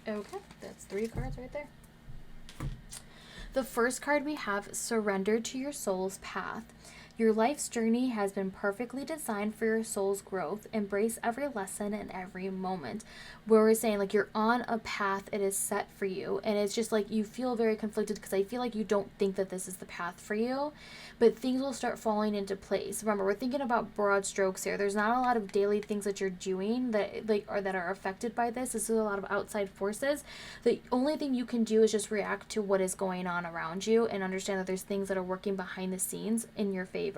Okay, that's 3 cards right there. The first card we have, surrender to your soul's path. Your life's journey has been perfectly designed for your soul's growth. Embrace every lesson and every moment. Where we're saying, like, you're on a path, it is set for you. And it's just like you feel very conflicted because I feel like you don't think that this is the path for you. But things will start falling into place. Remember, we're thinking about broad strokes here. There's not a lot of daily things that you're doing that are affected by this. This is a lot of outside forces. The only thing you can do is just react to what is going on around you and understand that there's things that are working behind the scenes in your favor.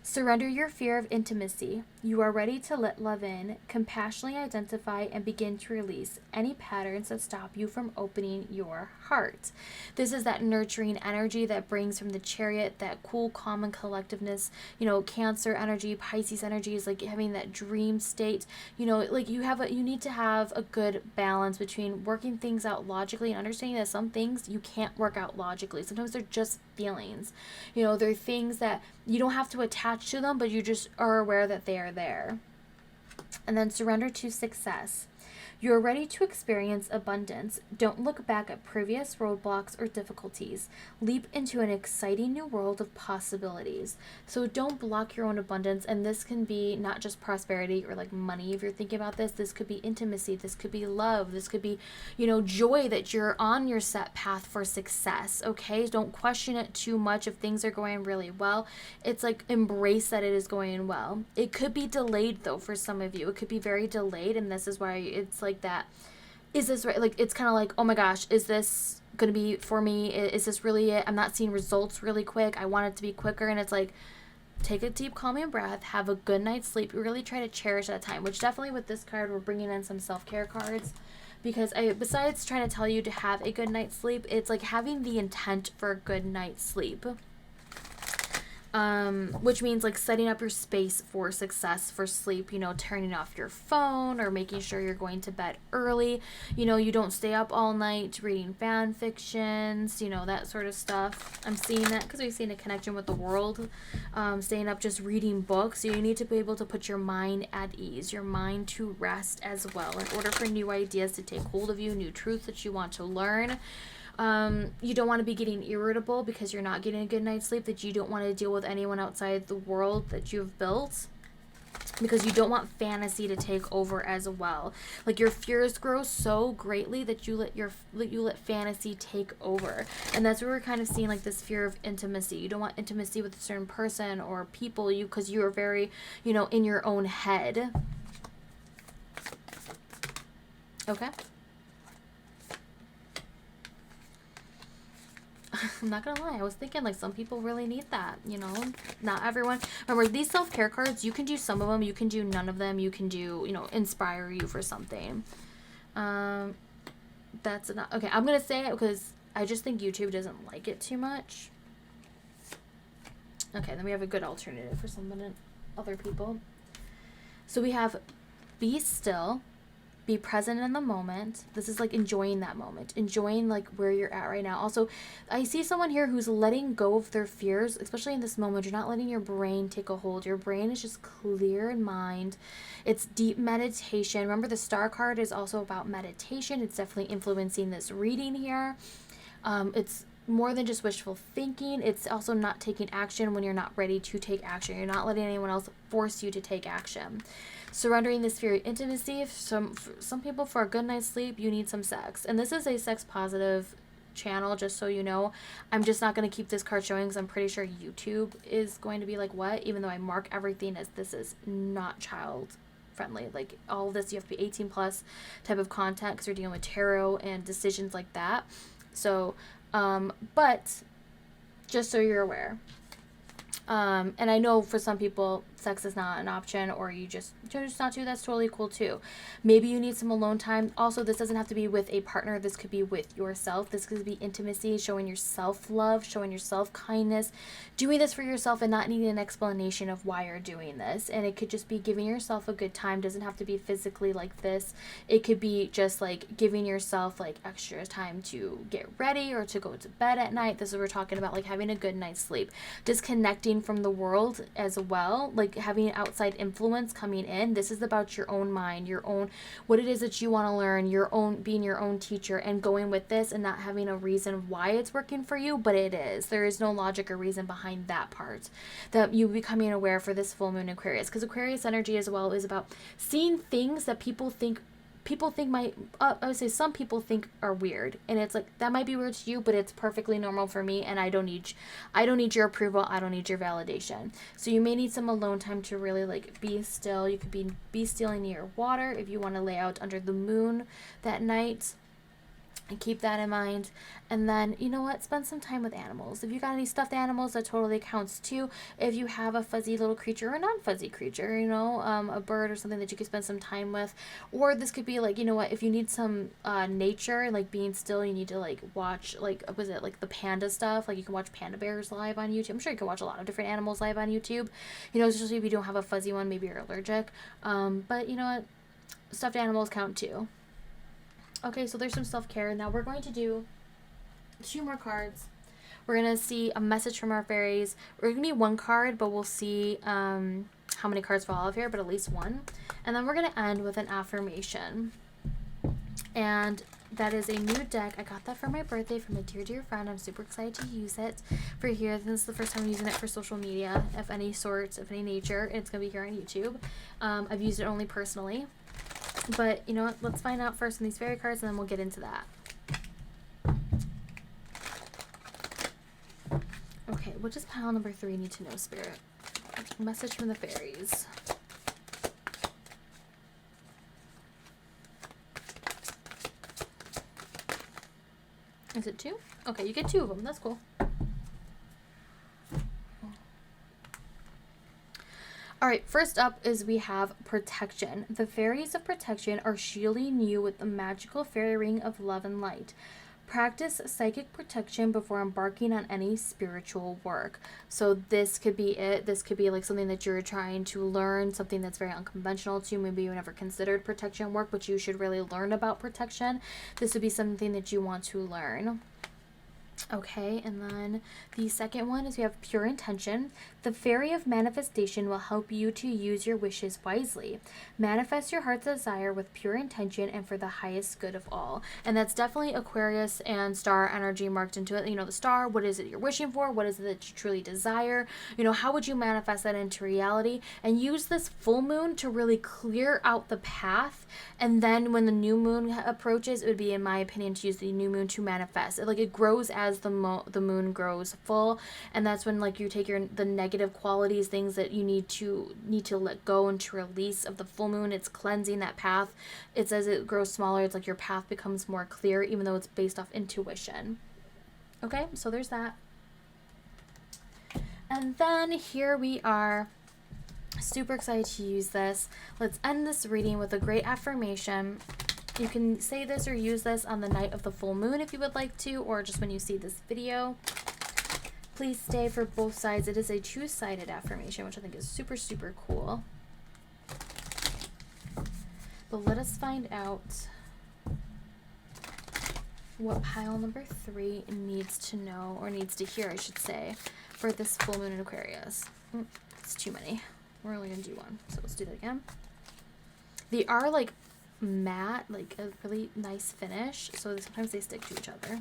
Surrender your fear of intimacy. You are ready to let love in, compassionately identify, and begin to release any patterns that stop you from opening your heart. This is that nurturing energy that brings from the Chariot, that cool, calm, and collectiveness. Cancer energy, Pisces energy is like having that dream state. You need to have a good balance between working things out logically and understanding that some things you can't work out logically. Sometimes they're just feelings. They're things that you don't have to attach to them, but you just are aware that they are there. And then surrender to success. You are ready to experience abundance. Don't look back at previous roadblocks or difficulties. Leap into an exciting new world of possibilities. So don't block your own abundance. And this can be not just prosperity or like money. If you're thinking about this, this could be intimacy. This could be love. This could be, you know, joy that you're on your set path for success. Okay. Don't question it too much. If things are going really well, it's like embrace that it is going well. It could be delayed though for some of you. It could be very delayed, and this is why it's like that. Is this right? Like, it's kind of like, oh my gosh, is this gonna be for me? Is this really it? I'm not seeing results really quick. I want it to be quicker. And it's like, take a deep calming breath, have a good night's sleep, really try to cherish that time. Which definitely with this card, we're bringing in some self-care cards, because besides trying to tell you to have a good night's sleep, it's like having the intent for a good night's sleep. Which means like setting up your space for success for sleep, you know, turning off your phone or making sure you're going to bed early. You know, you don't stay up all night reading fan fictions, you know, that sort of stuff. I'm seeing that because we've seen a connection with the world. Staying up just reading books. So you need to be able to put your mind at ease, your mind to rest as well, in order for new ideas to take hold of you, new truths that you want to learn. You don't want to be getting irritable because you're not getting a good night's sleep, that you don't want to deal with anyone outside the world that you've built, because you don't want fantasy to take over as well. Like, your fears grow so greatly that you let fantasy take over. And that's where we're kind of seeing like this fear of intimacy. You don't want intimacy with a certain person or people, because you are very, you know, in your own head. Okay. I'm not gonna lie, I was thinking like some people really need that, you know, not everyone. Remember, these self-care cards, you can do some of them, you can do none of them, you can do, you know, inspire you for something. That's enough. Okay, I'm gonna say it because I just think YouTube doesn't like it too much. Okay, then we have a good alternative for some other people. So we have be still. Be present in the moment. This is like enjoying that moment, enjoying like where you're at right now. Also, I see someone here who's letting go of their fears, especially in this moment. You're not letting your brain take a hold. Your brain is just clear in mind. It's deep meditation. Remember, the star card is also about meditation. It's definitely influencing this reading here. It's more than just wishful thinking. It's also not taking action when you're not ready to take action. You're not letting anyone else force you to take action. Surrendering this fear of intimacy. For some people, for a good night's sleep, you need some sex. And this is a sex positive channel, just so you know. I'm just not going to keep this card showing because I'm pretty sure YouTube is going to be like, what? Even though I mark everything as this is not child friendly. Like, all of this, you have to be 18 plus type of content because you're dealing with tarot and decisions like that. So, but just so you're aware. And I know for some people, sex is not an option, or you just choose not to. That's totally cool too. Maybe you need some alone time. Also, this doesn't have to be with a partner. This could be with yourself. This could be intimacy, showing yourself love, showing yourself kindness, doing this for yourself and not needing an explanation of why you're doing this. And it could just be giving yourself a good time. Doesn't have to be physically like this. It could be just like giving yourself like extra time to get ready or to go to bed at night. This is what we're talking about, like having a good night's sleep, disconnecting from the world as well, like having outside influence coming in. This is about your own mind, your own, what it is that you want to learn, your own, being your own teacher and going with this and not having a reason why it's working for you, but it is. There is no logic or reason behind that part. That you becoming aware for this full moon Aquarius, because Aquarius energy as well is about seeing things that people think might, I would say some people think are weird, and it's like, that might be weird to you, but it's perfectly normal for me, and I don't need your approval. I don't need your validation. So you may need some alone time to really like be still. You could be still near water if you want to lay out under the moon that night. And keep that in mind. And then, you know what? Spend some time with animals. If you got any stuffed animals, that totally counts too. If you have a fuzzy little creature or a non-fuzzy creature, you know, a bird or something that you could spend some time with. Or this could be like, you know what? If you need some nature, like being still, you need to like watch, like, was it like the panda stuff? Like you can watch panda bears live on YouTube. I'm sure you can watch a lot of different animals live on YouTube. You know, especially if you don't have a fuzzy one, maybe you're allergic. But you know what? Stuffed animals count too. Okay, so there's some self-care. Now we're going to do 2 more cards. We're going to see a message from our fairies. We're going to be 1 card, but we'll see how many cards fall off here, but at least 1. And then we're going to end with an affirmation. And that is a new deck. I got that for my birthday from a dear friend. I'm super excited to use it for here. This is the first time I'm using it for social media of any sort, of any nature. It's going to be here on YouTube. I've used it only personally. But, you know what? Let's find out first in these fairy cards, and then we'll get into that. Okay, what does pile number 3 need to know, Spirit? Message from the fairies. Is it 2? Okay, you get 2 of them. That's cool. Alright, first up is we have protection. The fairies of protection are shielding you with the magical fairy ring of love and light. Practice psychic protection before embarking on any spiritual work. So this could be it. This could be like something that you're trying to learn, something that's very unconventional to you. Maybe you never considered protection work, but you should really learn about protection. This would be something that you want to learn. Okay, and then the second one is we have pure intention. The fairy of manifestation will help you to use your wishes wisely. Manifest your heart's desire with pure intention and for the highest good of all. And that's definitely Aquarius and star energy marked into it. You know, the star, what is it you're wishing for? What is it that you truly desire? You know, how would you manifest that into reality? And use this full moon to really clear out the path. And then when the new moon approaches, it would be, in my opinion, to use the new moon to manifest. It grows as the moon grows full, and that's when like you take the negative qualities, things that you need to let go and to release of the full moon. It's cleansing that path. It's as it grows smaller, it's like your path becomes more clear, even though it's based off intuition. Okay, so there's that. And then here we are. Super excited to use this. Let's end this reading with a great affirmation. You can say this or use this on the night of the full moon if you would like to, or just when you see this video. Please stay for both sides. It is a two-sided affirmation, which I think is super, super cool. But let us find out what pile number 3 needs to know, or needs to hear, I should say, for this full moon in Aquarius. It's too many. We're only going to do one, so let's do that again. They are like matte, like a really nice finish, so sometimes they stick to each other.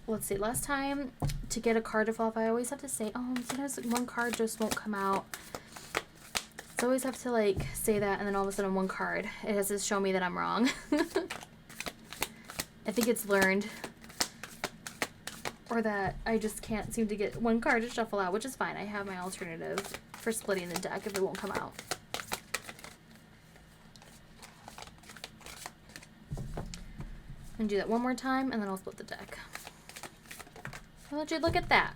Let's see, last time to get a card to fall off, I always have to say, oh, sometimes one card just won't come out. So I always have to like say that, and then all of a sudden one card, it has to show me that I'm wrong. I think it's learned, or that I just can't seem to get one card to shuffle out, which is fine. I have my alternative for splitting the deck if it won't come out. And do that one more time, and then I'll split the deck. Well, would you look at that?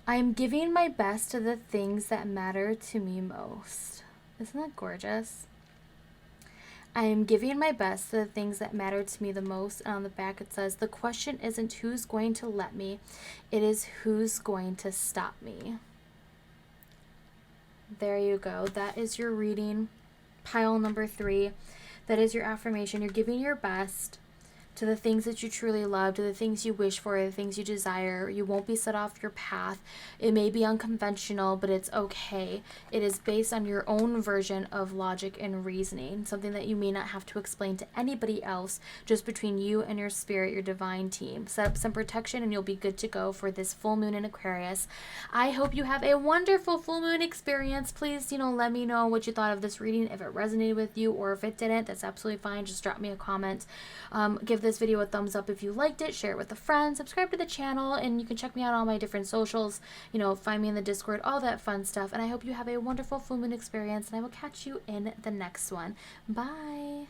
I am giving my best to the things that matter to me most. Isn't that gorgeous? I am giving my best to the things that matter to me the most. And on the back it says, the question isn't who's going to let me, it is who's going to stop me. There you go. That is your reading. Pile number 3. That is your affirmation. You're giving your best to the things that you truly love, to the things you wish for, the things you desire. You won't be set off your path. It may be unconventional, but it's okay. It is based on your own version of logic and reasoning, something that you may not have to explain to anybody else, just between you and your spirit, your divine team. Set up some protection and you'll be good to go for this full moon in Aquarius. I hope you have a wonderful full moon experience. Please, let me know what you thought of this reading, if it resonated with you, or if it didn't. That's absolutely fine. Just drop me a comment. Give this video a thumbs up if you liked it, share it with a friend, subscribe to the channel, and you can check me out on all my different socials, find me in the Discord, all that fun stuff. And I hope you have a wonderful full moon experience, and I will catch you in the next one. Bye.